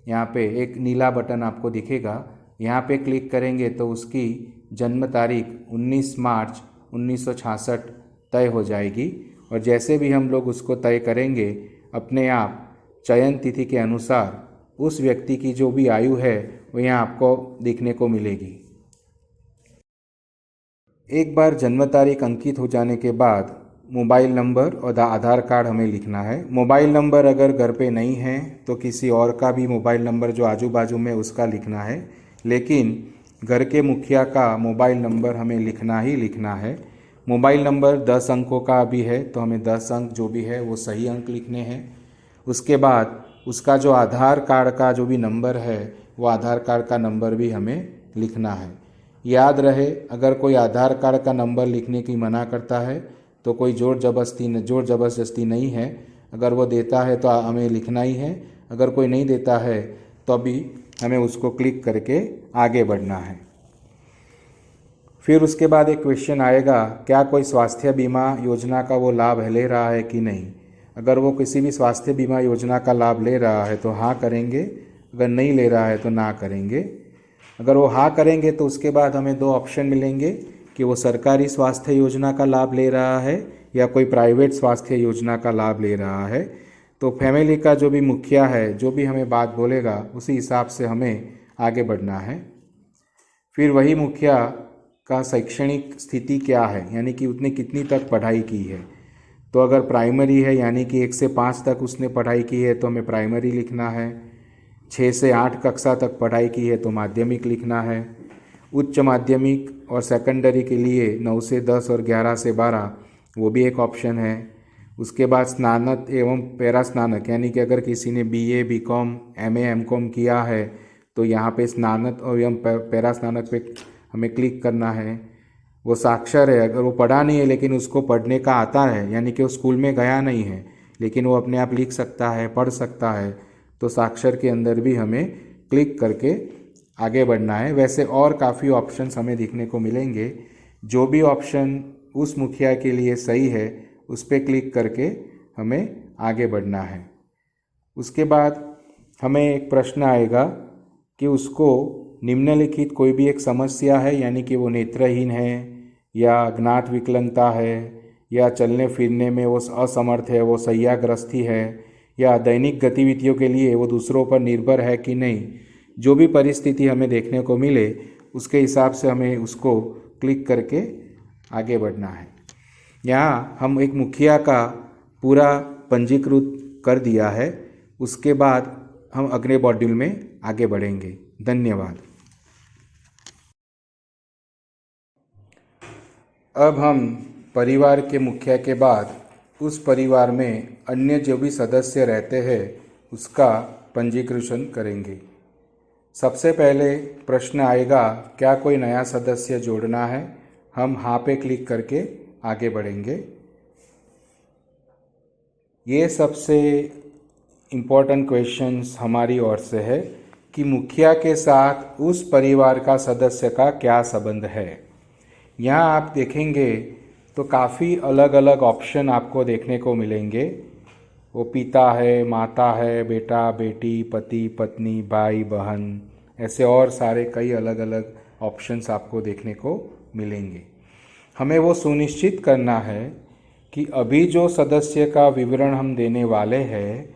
यहाँ पे एक नीला बटन आपको दिखेगा। यहाँ पे क्लिक करेंगे तो उसकी जन्म तारीख 19 मार्च 1966 तय हो जाएगी, और जैसे भी हम लोग उसको तय करेंगे अपने आप चयन तिथि के अनुसार उस व्यक्ति की जो भी आयु है वो यहाँ आपको देखने को मिलेगी। एक बार जन्म तारीख अंकित हो जाने के बाद मोबाइल नंबर और आधार कार्ड हमें लिखना है। मोबाइल नंबर अगर घर पे नहीं है तो किसी और का भी मोबाइल नंबर जो आजू बाजू में उसका लिखना है, लेकिन घर के मुखिया का मोबाइल नंबर हमें लिखना ही लिखना है। मोबाइल नंबर 10 अंकों का भी है तो हमें 10 अंक जो भी है वो सही अंक लिखने हैं। उसके बाद उसका जो आधार कार्ड का जो भी नंबर है वो आधार कार्ड का नंबर भी हमें लिखना है। याद रहे, अगर कोई आधार कार्ड का नंबर लिखने की मना करता है तो कोई जोर ज़बरदस्ती नहीं है। अगर वो देता है तो हमें लिखना ही है, अगर कोई नहीं देता है तो अभी हमें उसको क्लिक करके आगे बढ़ना है। फिर उसके बाद एक क्वेश्चन आएगा, क्या कोई स्वास्थ्य बीमा योजना का वो लाभ ले रहा है कि नहीं। अगर वो किसी भी स्वास्थ्य बीमा योजना का लाभ ले रहा है तो हाँ करेंगे, अगर नहीं ले रहा है तो ना करेंगे। अगर वो हाँ करेंगे तो उसके बाद हमें 2 ऑप्शन मिलेंगे कि वो सरकारी स्वास्थ्य योजना का लाभ ले रहा है या कोई प्राइवेट स्वास्थ्य योजना का लाभ ले रहा है। तो फैमिली का जो भी मुखिया है जो भी हमें बात बोलेगा उसी हिसाब से हमें आगे बढ़ना है। फिर वही मुखिया का शैक्षणिक स्थिति क्या है, यानी कि उसने कितनी तक पढ़ाई की है। तो अगर प्राइमरी है यानी कि 1 से 5 तक उसने पढ़ाई की है तो हमें प्राइमरी लिखना है। 6 से 8 कक्षा तक पढ़ाई की है तो माध्यमिक लिखना है। उच्च माध्यमिक और सेकेंडरी के लिए 9 से 10 और 11 से 12 वो भी एक ऑप्शन है। उसके बाद स्नातक एवं पैरा स्नातक, यानी कि अगर किसी ने BA BCom MA MCom किया है तो यहाँ पे स्नातक और एवं पैरा स्नातक पे हमें क्लिक करना है। वो साक्षर है, अगर वो पढ़ा नहीं है लेकिन उसको पढ़ने का आता है, यानी कि वो स्कूल में गया नहीं है लेकिन वो अपने आप लिख सकता है, पढ़ सकता है, तो साक्षर के अंदर भी हमें क्लिक करके आगे बढ़ना है। वैसे और काफ़ी ऑप्शंस हमें देखने को मिलेंगे। जो भी ऑप्शन उस मुखिया के लिए सही है उस पर क्लिक करके हमें आगे बढ़ना है। उसके बाद हमें एक प्रश्न आएगा कि उसको निम्नलिखित कोई भी एक समस्या है, यानी कि वो नेत्रहीन है या ज्ञात विकलांगता है या चलने फिरने में वो असमर्थ है, वो शैय्याग्रस्ती है या दैनिक गतिविधियों के लिए वो दूसरों पर निर्भर है कि नहीं। जो भी परिस्थिति हमें देखने को मिले उसके हिसाब से हमें उसको क्लिक करके आगे बढ़ना है। यहाँ हम एक मुखिया का पूरा पंजीकृत कर दिया है। उसके बाद हम अगले मॉड्यूल में आगे बढ़ेंगे। धन्यवाद। अब हम परिवार के मुखिया के बाद उस परिवार में अन्य जो भी सदस्य रहते हैं उसका पंजीकृत करेंगे। सबसे पहले प्रश्न आएगा, क्या कोई नया सदस्य जोड़ना है। हम हाँ पे क्लिक करके आगे बढ़ेंगे। ये सबसे इम्पोर्टेंट क्वेश्चंस हमारी ओर से है कि मुखिया के साथ उस परिवार का सदस्य का क्या संबंध है। यहाँ आप देखेंगे तो काफ़ी अलग अलग ऑप्शन आपको देखने को मिलेंगे। वो पिता है, माता है, बेटा बेटी, पति पत्नी, भाई बहन, ऐसे और सारे कई अलग अलग ऑप्शंस आपको देखने को मिलेंगे। हमें वो सुनिश्चित करना है कि अभी जो सदस्य का विवरण हम देने वाले हैं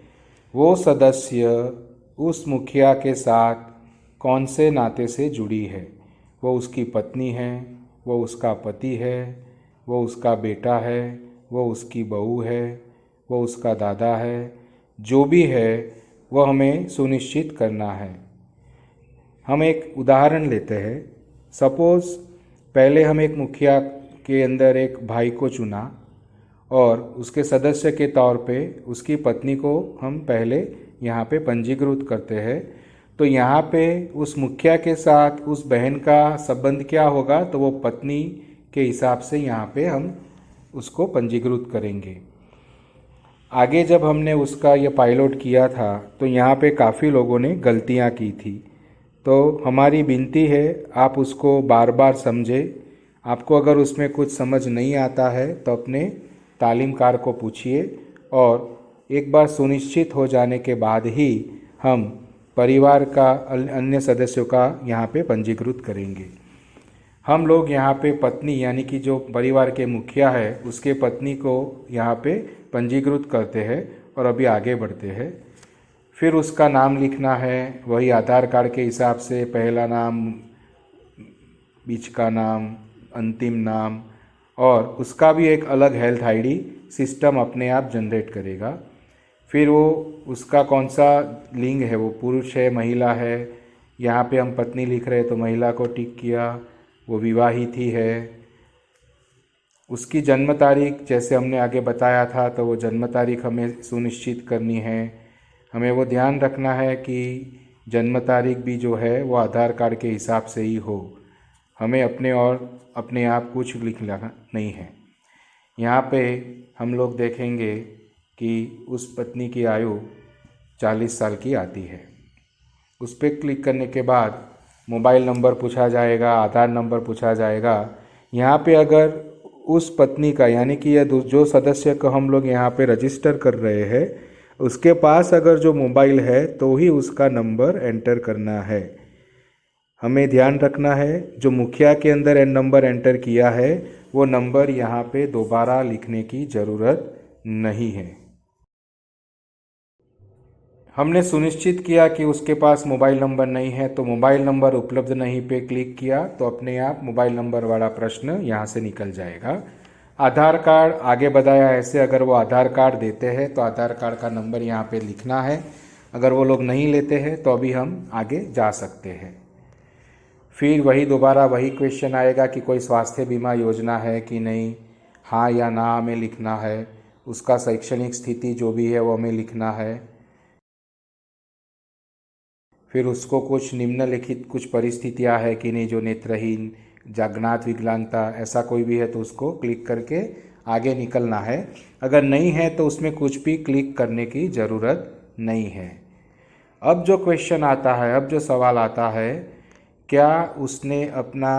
वो सदस्य उस मुखिया के साथ कौन से नाते से जुड़ी है। वो उसकी पत्नी है, वो उसका पति है, वो उसका बेटा है, वो उसकी बहू है, वो उसका दादा है, जो भी है वो हमें सुनिश्चित करना है। हम एक उदाहरण लेते हैं। सपोज़ पहले हम एक मुखिया के अंदर एक भाई को चुना और उसके सदस्य के तौर पे उसकी पत्नी को हम पहले यहाँ पे पंजीकृत करते हैं। तो यहाँ पे उस मुखिया के साथ उस बहन का संबंध क्या होगा, तो वो पत्नी के हिसाब से यहाँ पे हम उसको पंजीकृत करेंगे। आगे जब हमने उसका ये पायलट किया था तो यहाँ पे काफ़ी लोगों ने गलतियाँ की थी। तो हमारी विनती है आप उसको बार बार समझें। आपको अगर उसमें कुछ समझ नहीं आता है तो अपने तालीमकार को पूछिए और एक बार सुनिश्चित हो जाने के बाद ही हम परिवार का अन्य सदस्यों का यहाँ पे पंजीकृत करेंगे। हम लोग यहाँ पे पत्नी यानी कि जो परिवार के मुखिया है उसके पत्नी को यहाँ पे पंजीकृत करते हैं और अभी आगे बढ़ते हैं। फिर उसका नाम लिखना है, वही आधार कार्ड के हिसाब से पहला नाम, बीच का नाम, अंतिम नाम, और उसका भी एक अलग हेल्थ आईडी सिस्टम अपने आप जनरेट करेगा। फिर वो उसका कौन सा लिंग है, वो पुरुष है महिला है। यहाँ पे हम पत्नी लिख रहे हैं तो महिला को टिक किया, वो विवाहित ही है। उसकी जन्म तारीख जैसे हमने आगे बताया था तो वो जन्म तारीख हमें सुनिश्चित करनी है। हमें वो ध्यान रखना है कि जन्म तारीख भी जो है वो आधार कार्ड के हिसाब से ही हो। हमें अपने आप कुछ लिखना नहीं है। यहाँ पे हम लोग देखेंगे कि उस पत्नी की आयु 40 साल की आती है। उस पर क्लिक करने के बाद मोबाइल नंबर पूछा जाएगा, आधार नंबर पूछा जाएगा। यहाँ पे अगर उस पत्नी का यानी कि यह जो सदस्य को हम लोग यहाँ पे रजिस्टर कर रहे हैं उसके पास अगर जो मोबाइल है तो ही उसका नंबर एंटर करना है। हमें ध्यान रखना है जो मुखिया के अंदर नंबर एंटर किया है वो नंबर यहाँ पे दोबारा लिखने की ज़रूरत नहीं है। हमने सुनिश्चित किया कि उसके पास मोबाइल नंबर नहीं है तो मोबाइल नंबर उपलब्ध नहीं पे क्लिक किया तो अपने आप मोबाइल नंबर वाला प्रश्न यहाँ से निकल जाएगा। आधार कार्ड आगे बढ़ाया ऐसे, अगर वो आधार कार्ड देते हैं तो आधार कार्ड का नंबर यहाँ पे लिखना है। अगर वो लोग नहीं लेते हैं तो अभी हम आगे जा सकते हैं। फिर दोबारा वही क्वेश्चन आएगा कि कोई स्वास्थ्य बीमा योजना है कि नहीं, हाँ या ना हमें लिखना है। उसका शैक्षणिक स्थिति जो भी है वो हमें लिखना है। फिर उसको कुछ निम्नलिखित कुछ परिस्थितियां है कि नहीं, जो नेत्रहीन, जागनात विकलांगता ऐसा कोई भी है तो उसको क्लिक करके आगे निकलना है। अगर नहीं है तो उसमें कुछ भी क्लिक करने की ज़रूरत नहीं है। अब जो क्वेश्चन आता है, अब जो सवाल आता है, क्या उसने अपना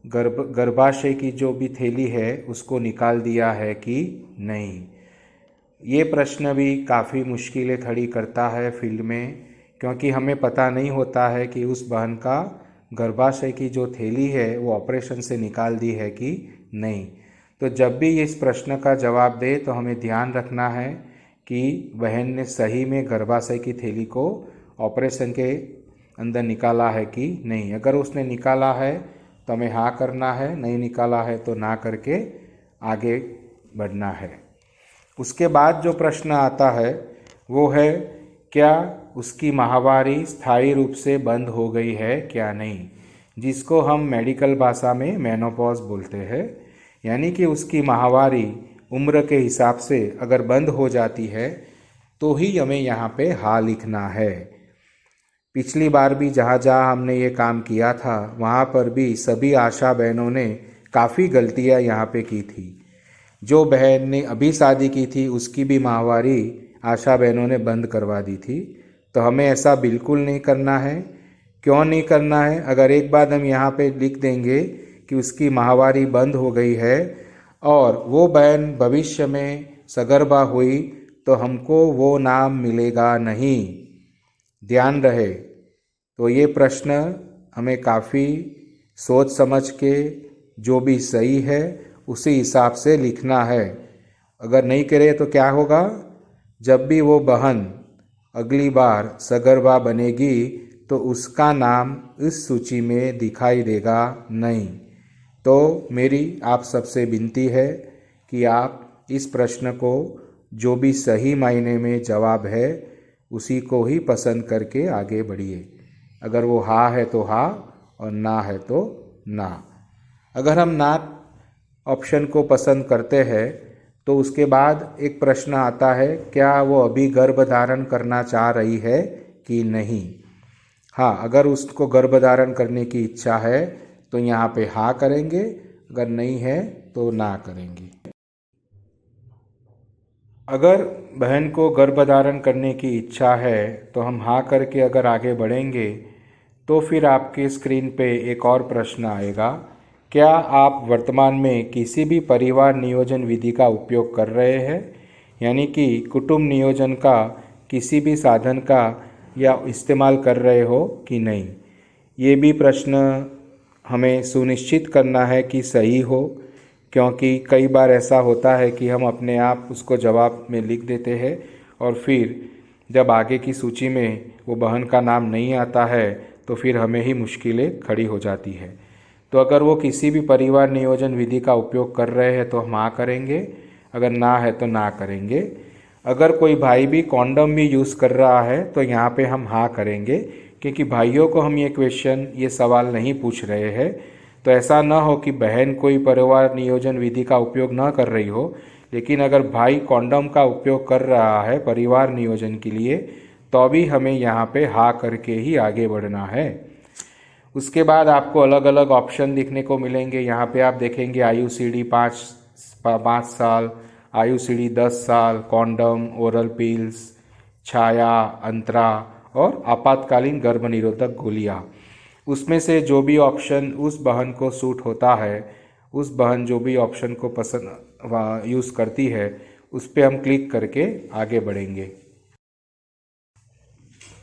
गर्भाशय की जो भी थैली है उसको निकाल दिया है कि नहीं। ये प्रश्न भी काफ़ी मुश्किलें खड़ी करता है फील्ड में, क्योंकि हमें पता नहीं होता है कि उस बहन का गर्भाशय की जो थैली है वो ऑपरेशन से निकाल दी है कि नहीं। तो जब भी इस प्रश्न का जवाब दे तो हमें ध्यान रखना है कि बहन ने सही में गर्भाशय की थैली को ऑपरेशन के अंदर निकाला है कि नहीं। अगर उसने निकाला है तो हमें हाँ करना है, नहीं निकाला है तो ना करके आगे बढ़ना है। उसके बाद जो प्रश्न आता है वो है, क्या उसकी माहवारी स्थायी रूप से बंद हो गई है क्या नहीं, जिसको हम मेडिकल भाषा में मेनोपॉज बोलते हैं। यानी कि उसकी माहवारी उम्र के हिसाब से अगर बंद हो जाती है तो ही हमें यहाँ पे हाँ लिखना है। पिछली बार भी जहाँ जहाँ हमने ये काम किया था वहाँ पर भी सभी आशा बहनों ने काफ़ी गलतियाँ यहाँ पे की थी। जो बहन ने अभी शादी की थी उसकी भी माहवारी आशा बहनों ने बंद करवा दी थी। तो हमें ऐसा बिल्कुल नहीं करना है। क्यों नहीं करना है? अगर एक बार हम यहाँ पे लिख देंगे कि उसकी माहवारी बंद हो गई है और वो बहन भविष्य में सगर्भा हुई तो हमको वो नाम मिलेगा नहीं। ध्यान रहे। तो ये प्रश्न हमें काफ़ी सोच समझ के जो भी सही है उसी हिसाब से लिखना है। अगर नहीं करे तो क्या होगा, जब भी वो बहन अगली बार सगर्भा बनेगी तो उसका नाम इस सूची में दिखाई देगा नहीं। तो मेरी आप सबसे विनती है कि आप इस प्रश्न को जो भी सही मायने में जवाब है उसी को ही पसंद करके आगे बढ़िए। अगर वो हाँ है तो हाँ और ना है तो ना। अगर हम ना ऑप्शन को पसंद करते हैं तो उसके बाद एक प्रश्न आता है, क्या वो अभी गर्भ धारण करना चाह रही है कि नहीं। हाँ, अगर उसको गर्भ धारण करने की इच्छा है तो यहाँ पे हाँ करेंगे, अगर नहीं है तो ना करेंगे। अगर बहन को गर्भ धारण करने की इच्छा है तो हम हाँ करके अगर आगे बढ़ेंगे तो फिर आपके स्क्रीन पे एक और प्रश्न आएगा, क्या आप वर्तमान में किसी भी परिवार नियोजन विधि का उपयोग कर रहे हैं, यानी कि कुटुंब नियोजन का किसी भी साधन का या इस्तेमाल कर रहे हो कि नहीं। ये भी प्रश्न हमें सुनिश्चित करना है कि सही हो, क्योंकि कई बार ऐसा होता है कि हम अपने आप उसको जवाब में लिख देते हैं और फिर जब आगे की सूची में वो बहन का नाम नहीं आता है तो फिर हमें ही मुश्किलें खड़ी हो जाती है। तो अगर वो किसी भी परिवार नियोजन विधि का उपयोग कर रहे हैं तो हम हाँ करेंगे, अगर ना है तो ना करेंगे। अगर कोई भाई भी कॉन्डम भी यूज़ कर रहा है तो यहाँ पे हम हाँ करेंगे, क्योंकि भाइयों को हम ये सवाल नहीं पूछ रहे हैं। तो ऐसा ना हो कि बहन कोई परिवार नियोजन विधि का उपयोग ना कर रही हो, लेकिन अगर भाई कॉन्डम का उपयोग कर रहा है परिवार नियोजन के लिए तो भी हमें यहाँ पे हाँ करके ही आगे बढ़ना है। उसके बाद आपको अलग अलग ऑप्शन दिखने को मिलेंगे। यहाँ पे आप देखेंगे आयु सीढ़ी 5 साल, आयु सीढ़ी 10 साल, कॉन्डम, ओरल पिल्स, छाया, अंतरा और आपातकालीन गर्भ निरोधक गोलियाँ। उसमें से जो भी ऑप्शन उस बहन को सूट होता है, उस बहन जो भी ऑप्शन को पसंद यूज़ करती है उस पर हम क्लिक करके आगे बढ़ेंगे।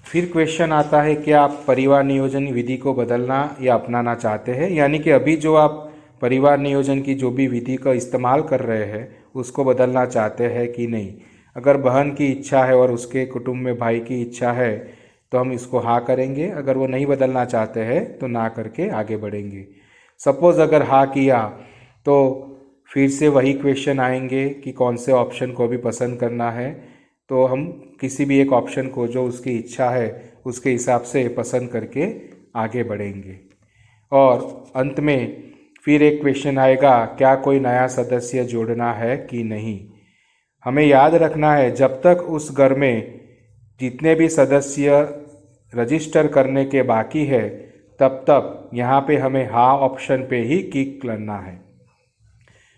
फिर क्वेश्चन आता है, क्या आप परिवार नियोजन विधि को बदलना या अपनाना चाहते हैं, यानी कि अभी जो आप परिवार नियोजन की जो भी विधि का इस्तेमाल कर रहे हैं उसको बदलना चाहते हैं कि नहीं। अगर बहन की इच्छा है और उसके कुटुंब में भाई की इच्छा है तो हम इसको हाँ करेंगे, अगर वो नहीं बदलना चाहते हैं तो ना करके आगे बढ़ेंगे। सपोज़ अगर हाँ किया तो फिर से वही क्वेश्चन आएंगे कि कौन से ऑप्शन को भी पसंद करना है। तो हम किसी भी एक ऑप्शन को जो उसकी इच्छा है उसके हिसाब से पसंद करके आगे बढ़ेंगे। और अंत में फिर एक क्वेश्चन आएगा, क्या कोई नया सदस्य जोड़ना है कि नहीं। हमें याद रखना है, जब तक उस घर में जितने भी सदस्य रजिस्टर करने के बाकी है तब तक यहाँ पे हमें हाँ ऑप्शन पे ही क्लिक करना है।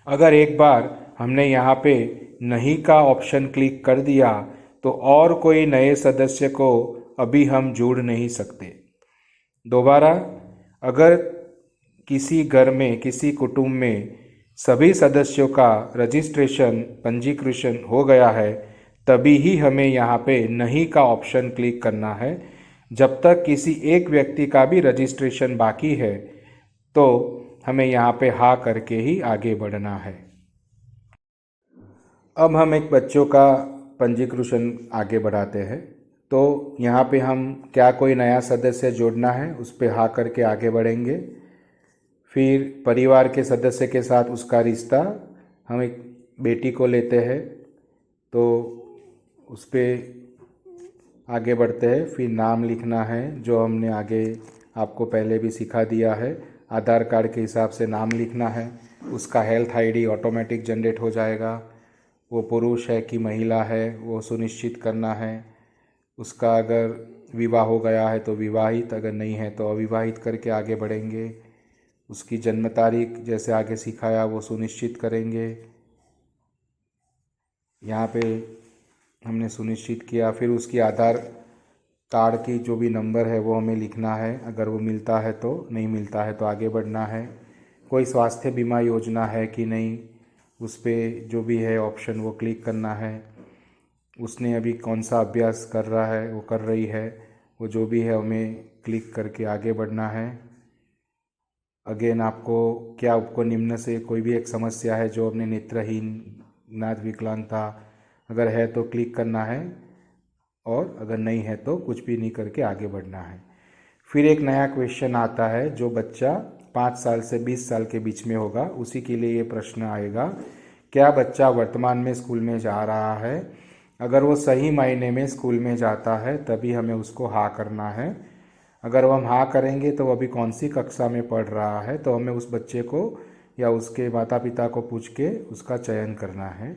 अगर एक बार हमने यहाँ पे नहीं का ऑप्शन क्लिक कर दिया तो और कोई नए सदस्य को अभी हम जोड़ नहीं सकते। दोबारा, अगर किसी घर में किसी कुटुंब में सभी सदस्यों का रजिस्ट्रेशन पंजीकृत हो गया है तभी ही हमें यहाँ पे नहीं का ऑप्शन क्लिक करना है। जब तक किसी एक व्यक्ति का भी रजिस्ट्रेशन बाकी है तो हमें यहाँ पे हाँ करके ही आगे बढ़ना है। अब हम एक बच्चों का पंजीकृत आगे बढ़ाते हैं। तो यहाँ पे हम क्या कोई नया सदस्य जोड़ना है उस पर हाँ करके आगे बढ़ेंगे। फिर परिवार के सदस्य के साथ उसका रिश्ता, हम एक बेटी को लेते हैं तो उस पर आगे बढ़ते हैं। फिर नाम लिखना है जो हमने आगे आपको पहले भी सिखा दिया है, आधार कार्ड के हिसाब से नाम लिखना है। उसका हेल्थ आईडी ऑटोमेटिक जनरेट हो जाएगा। वो पुरुष है कि महिला है वो सुनिश्चित करना है। उसका अगर विवाह हो गया है तो विवाहित, अगर नहीं है तो अविवाहित करके आगे बढ़ेंगे। उसकी जन्म तारीख जैसे आगे सिखाया वो सुनिश्चित करेंगे। यहाँ पे हमने सुनिश्चित किया। फिर उसकी आधार कार्ड की जो भी नंबर है वो हमें लिखना है, अगर वो मिलता है तो, नहीं मिलता है तो आगे बढ़ना है। कोई स्वास्थ्य बीमा योजना है कि नहीं उस पर जो भी है ऑप्शन वो क्लिक करना है। उसने अभी कौन सा अभ्यास कर रहा है, वो कर रही है, वो जो भी है हमें क्लिक करके आगे बढ़ना है। अगेन आपको निम्न से कोई भी एक समस्या है जो अपने नेत्रहीन, नाथ विकलांगता अगर है तो क्लिक करना है, और अगर नहीं है तो कुछ भी नहीं करके आगे बढ़ना है। फिर एक नया क्वेश्चन आता है जो बच्चा 5 साल से 20 साल के बीच में होगा, उसी के लिए ये प्रश्न आएगा, क्या बच्चा वर्तमान में स्कूल में जा रहा है? अगर वो सही मायने में स्कूल में जाता है तभी हमें उसको हाँ करना है। अगर हम हाँ करेंगे तो वो अभी कौन सी कक्षा में पढ़ रहा है, तो हमें उस बच्चे को या उसके माता पिता को पूछ के उसका चयन करना है।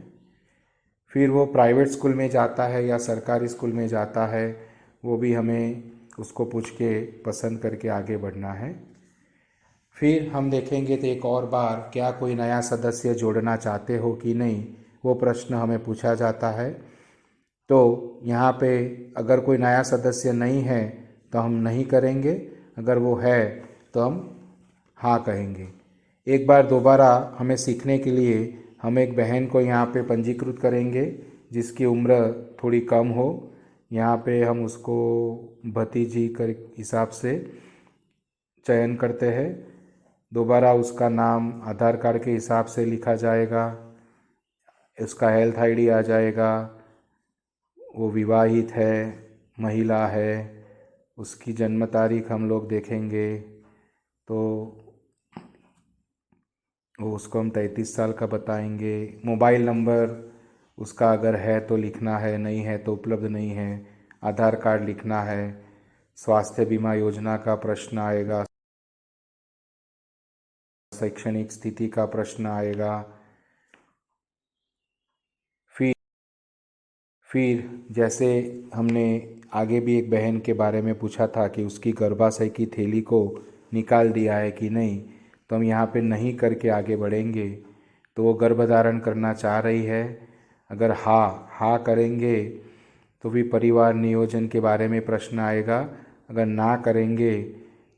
फिर वो प्राइवेट स्कूल में जाता है या सरकारी स्कूल में जाता है, वो भी हमें उसको पूछ के पसंद करके आगे बढ़ना है। फिर हम देखेंगे तो एक और बार, क्या कोई नया सदस्य जोड़ना चाहते हो कि नहीं, वो प्रश्न हमें पूछा जाता है। तो यहाँ पे अगर कोई नया सदस्य नहीं है तो हम नहीं करेंगे, अगर वो है तो हम हाँ कहेंगे। एक बार दोबारा हमें सीखने के लिए हम एक बहन को यहाँ पे पंजीकृत करेंगे जिसकी उम्र थोड़ी कम हो। यहाँ पे हम उसको भतीजी के हिसाब से चयन करते हैं। दोबारा उसका नाम आधार कार्ड के हिसाब से लिखा जाएगा, उसका हेल्थ आईडी आ जाएगा, वो विवाहित है, महिला है, उसकी जन्म तारीख हम लोग देखेंगे तो वो उसको हम 33 साल का बताएंगे। मोबाइल नंबर उसका अगर है तो लिखना है, नहीं है तो उपलब्ध नहीं है। आधार कार्ड लिखना है। स्वास्थ्य बीमा योजना का प्रश्न आएगा, शैक्षणिक स्थिति का प्रश्न आएगा। फिर जैसे हमने आगे भी एक बहन के बारे में पूछा था कि उसकी गर्भाशय की थैली को निकाल दिया है कि नहीं, तो हम यहाँ पे नहीं करके आगे बढ़ेंगे। तो वो गर्भधारण करना चाह रही है, अगर हाँ करेंगे तो भी परिवार नियोजन के बारे में प्रश्न आएगा। अगर ना करेंगे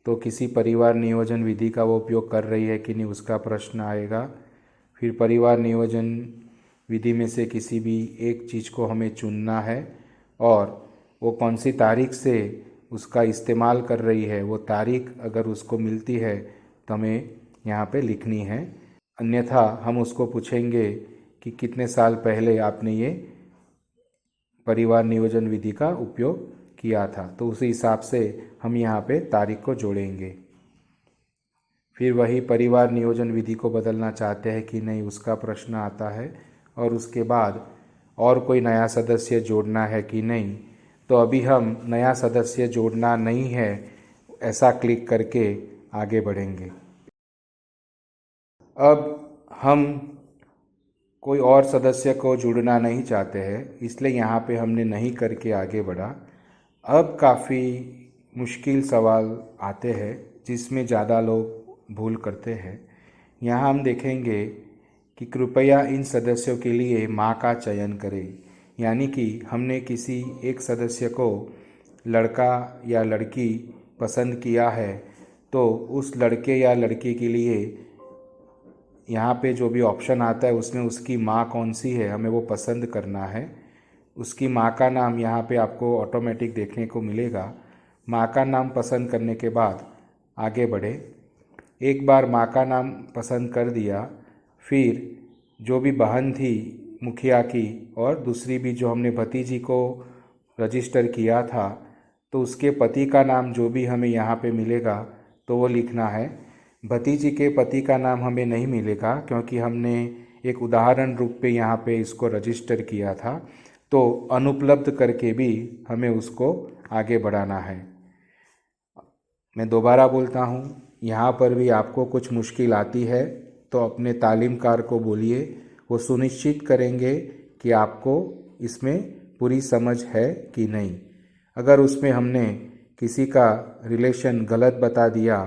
तो किसी परिवार नियोजन विधि का वो उपयोग कर रही है कि नहीं, उसका प्रश्न आएगा। फिर परिवार नियोजन विधि में से किसी भी एक चीज़ को हमें चुनना है, और वो कौन सी तारीख से उसका इस्तेमाल कर रही है, वो तारीख अगर उसको मिलती है तो हमें यहाँ पे लिखनी है। अन्यथा हम उसको पूछेंगे कि कितने साल पहले आपने ये परिवार नियोजन विधि का उपयोग किया था, तो उसी हिसाब से हम यहाँ पे तारीख को जोड़ेंगे। फिर वही परिवार नियोजन विधि को बदलना चाहते हैं कि नहीं, उसका प्रश्न आता है। और उसके बाद और कोई नया सदस्य जोड़ना है कि नहीं, तो अभी हम नया सदस्य जोड़ना नहीं है ऐसा क्लिक करके आगे बढ़ेंगे। अब हम कोई और सदस्य को जुड़ना नहीं चाहते हैं, इसलिए यहाँ पे हमने नहीं करके आगे बढ़ा। अब काफ़ी मुश्किल सवाल आते हैं जिसमें ज़्यादा लोग भूल करते हैं। यहाँ हम देखेंगे कि कृपया इन सदस्यों के लिए माँ का चयन करें, यानी कि हमने किसी एक सदस्य को लड़का या लड़की पसंद किया है, तो उस लड़के या लड़की के लिए यहाँ पे जो भी ऑप्शन आता है उसमें उसकी माँ कौन सी है हमें वो पसंद करना है। उसकी माँ का नाम यहाँ पे आपको ऑटोमेटिक देखने को मिलेगा। माँ का नाम पसंद करने के बाद आगे बढ़े। एक बार माँ का नाम पसंद कर दिया, फिर जो भी बहन थी मुखिया की और दूसरी भी जो हमने भतीजी को रजिस्टर किया था, तो उसके पति का नाम जो भी हमें यहाँ पे मिलेगा तो वो लिखना है। भतीजी के पति का नाम हमें नहीं मिलेगा क्योंकि हमने एक उदाहरण रूप पे यहाँ पे इसको रजिस्टर किया था, तो अनुपलब्ध करके भी हमें उसको आगे बढ़ाना है। मैं दोबारा बोलता हूँ, यहाँ पर भी आपको कुछ मुश्किल आती है तो अपने तालीमकार को बोलिए, वो सुनिश्चित करेंगे कि आपको इसमें पूरी समझ है कि नहीं। अगर उसमें हमने किसी का रिलेशन गलत बता दिया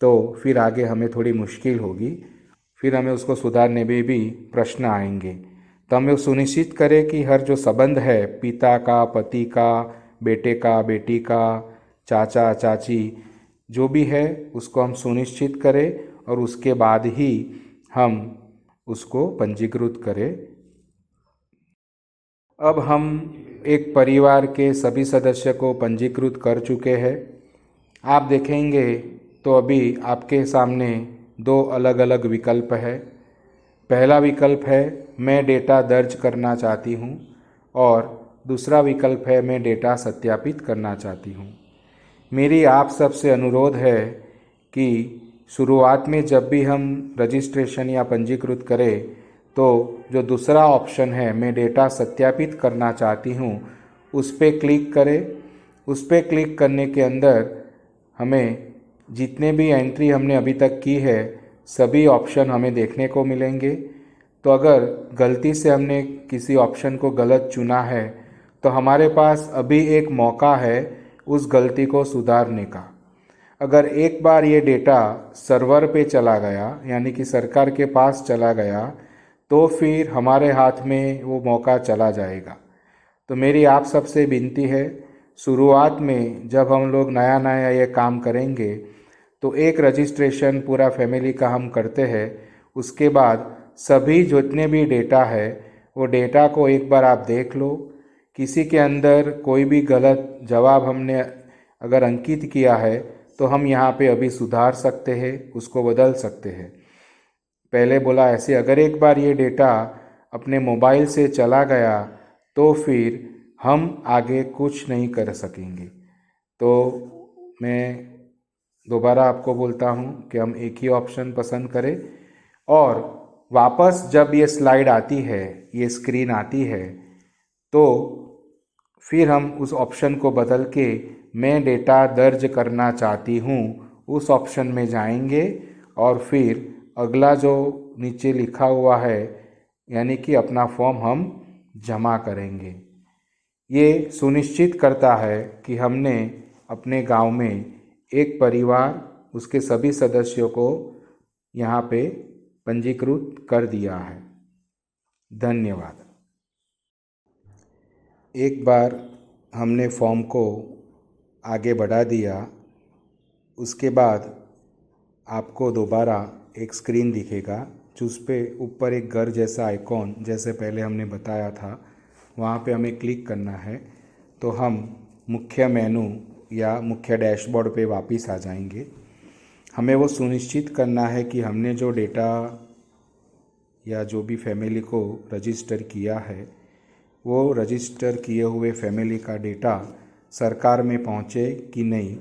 तो फिर आगे हमें थोड़ी मुश्किल होगी, फिर हमें उसको सुधारने में भी प्रश्न आएंगे। तो हमें सुनिश्चित करें कि हर जो संबंध है, पिता का, पति का, बेटे का, बेटी का, चाचा चाची जो भी है, उसको हम सुनिश्चित करें और उसके बाद ही हम उसको पंजीकृत करें। अब हम एक परिवार के सभी सदस्य को पंजीकृत कर चुके हैं। आप देखेंगे तो अभी आपके सामने दो अलग अलग विकल्प है। पहला विकल्प है मैं डेटा दर्ज करना चाहती हूँ और दूसरा विकल्प है मैं डेटा सत्यापित करना चाहती हूँ। मेरी आप सबसे अनुरोध है कि शुरुआत में जब भी हम रजिस्ट्रेशन या पंजीकृत करें तो जो दूसरा ऑप्शन है मैं डेटा सत्यापित करना चाहती हूँ उस पर क्लिक करें। उस पर क्लिक करने के अंदर हमें जितने भी एंट्री हमने अभी तक की है सभी ऑप्शन हमें देखने को मिलेंगे। तो अगर गलती से हमने किसी ऑप्शन को गलत चुना है तो हमारे पास अभी एक मौका है उस गलती को सुधारने का। अगर एक बार ये डेटा सर्वर पे चला गया यानी कि सरकार के पास चला गया तो फिर हमारे हाथ में वो मौका चला जाएगा। तो मेरी आप सबसे विनती है, शुरुआत में जब हम लोग नया नया ये काम करेंगे तो एक रजिस्ट्रेशन पूरा फैमिली का हम करते हैं। उसके बाद सभी जितने भी डेटा है वो डेटा को एक बार आप देख लो। किसी के अंदर कोई भी गलत जवाब हमने अगर अंकित किया है तो हम यहाँ पे अभी सुधार सकते हैं, उसको बदल सकते हैं। पहले बोला ऐसे अगर एक बार ये डेटा अपने मोबाइल से चला गया तो फिर हम आगे कुछ नहीं कर सकेंगे। तो मैं दोबारा आपको बोलता हूँ कि हम एक ही ऑप्शन पसंद करें और वापस जब ये स्लाइड आती है, ये स्क्रीन आती है, तो फिर हम उस ऑप्शन को बदल के मैं डेटा दर्ज करना चाहती हूँ उस ऑप्शन में जाएंगे और फिर अगला जो नीचे लिखा हुआ है यानी कि अपना फॉर्म हम जमा करेंगे। ये सुनिश्चित करता है कि हमने अपने गांव में एक परिवार उसके सभी सदस्यों को यहाँ पे पंजीकृत कर दिया है। धन्यवाद। एक बार हमने फॉर्म को आगे बढ़ा दिया, उसके बाद आपको दोबारा एक स्क्रीन दिखेगा जिस पे ऊपर एक घर जैसा आइकॉन जैसे पहले हमने बताया था वहाँ पे हमें क्लिक करना है। तो हम मुख्य मेनू या मुख्य डैशबोर्ड पे वापस आ जाएंगे। हमें वो सुनिश्चित करना है कि हमने जो डेटा या जो भी फैमिली को रजिस्टर किया है वो रजिस्टर किए हुए फैमिली का डेटा सरकार में पहुँचे कि नहीं।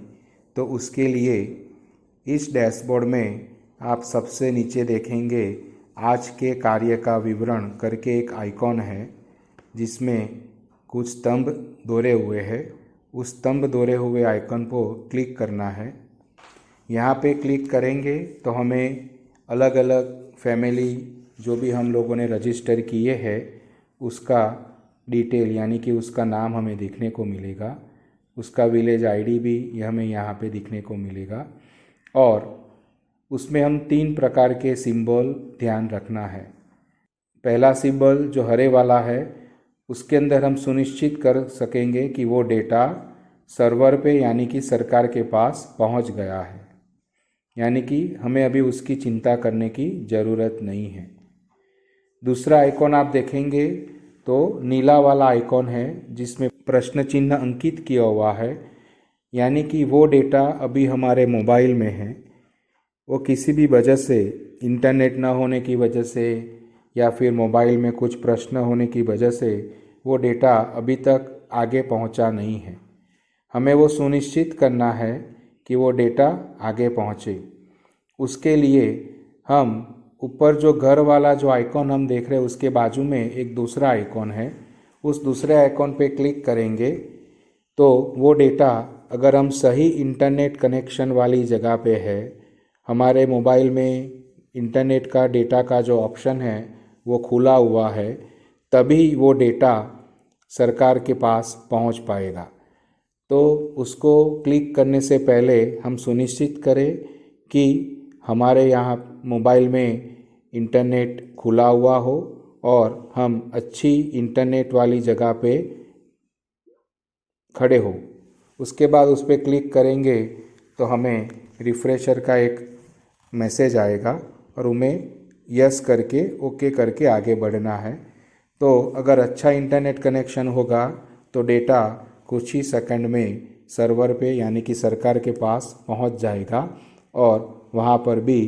तो उसके लिए इस डैशबोर्ड में आप सबसे नीचे देखेंगे आज के कार्य का विवरण करके एक आइकॉन है जिसमें कुछ स्तंभ दोहरे हुए हैं। उस स्तंभ दोहरे हुए आइकन को क्लिक करना है। यहाँ पे क्लिक करेंगे तो हमें अलग अलग फैमिली जो भी हम लोगों ने रजिस्टर किए हैं उसका डिटेल यानी कि उसका नाम हमें देखने को मिलेगा, उसका विलेज आईडी भी हमें यहाँ पे दिखने को मिलेगा। और उसमें हम 3 प्रकार के सिंबल ध्यान रखना है। पहला सिंबल जो हरे वाला है उसके अंदर हम सुनिश्चित कर सकेंगे कि वो डेटा सर्वर पे यानी कि सरकार के पास पहुंच गया है, यानी कि हमें अभी उसकी चिंता करने की ज़रूरत नहीं है। दूसरा आइकॉन आप देखेंगे तो नीला वाला आइकॉन है जिसमें प्रश्न चिन्ह अंकित किया हुआ है, यानी कि वो डेटा अभी हमारे मोबाइल में है। वो किसी भी वजह से इंटरनेट ना होने की वजह से या फिर मोबाइल में कुछ प्रश्न होने की वजह से वो डेटा अभी तक आगे पहुंचा नहीं है। हमें वो सुनिश्चित करना है कि वो डेटा आगे पहुंचे। उसके लिए हम ऊपर जो घर वाला जो आइकॉन हम देख रहे हैं उसके बाजू में एक दूसरा आइकॉन है, उस दूसरे आइकॉन पे क्लिक करेंगे तो वो डेटा अगर हम सही इंटरनेट कनेक्शन वाली जगह पे है, हमारे मोबाइल में इंटरनेट का डेटा का जो ऑप्शन है वो खुला हुआ है, तभी वो डेटा सरकार के पास पहुंच पाएगा। तो उसको क्लिक करने से पहले हम सुनिश्चित करें कि हमारे यहाँ मोबाइल में इंटरनेट खुला हुआ हो और हम अच्छी इंटरनेट वाली जगह पे खड़े हो। उसके बाद उस पर क्लिक करेंगे तो हमें रिफ्रेशर का एक मैसेज आएगा और उन्हें यस करके ओके करके आगे बढ़ना है। तो अगर अच्छा इंटरनेट कनेक्शन होगा तो डेटा कुछ ही सेकंड में सर्वर पे यानी कि सरकार के पास पहुंच जाएगा और वहां पर भी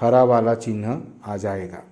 हरा वाला चिन्ह आ जाएगा।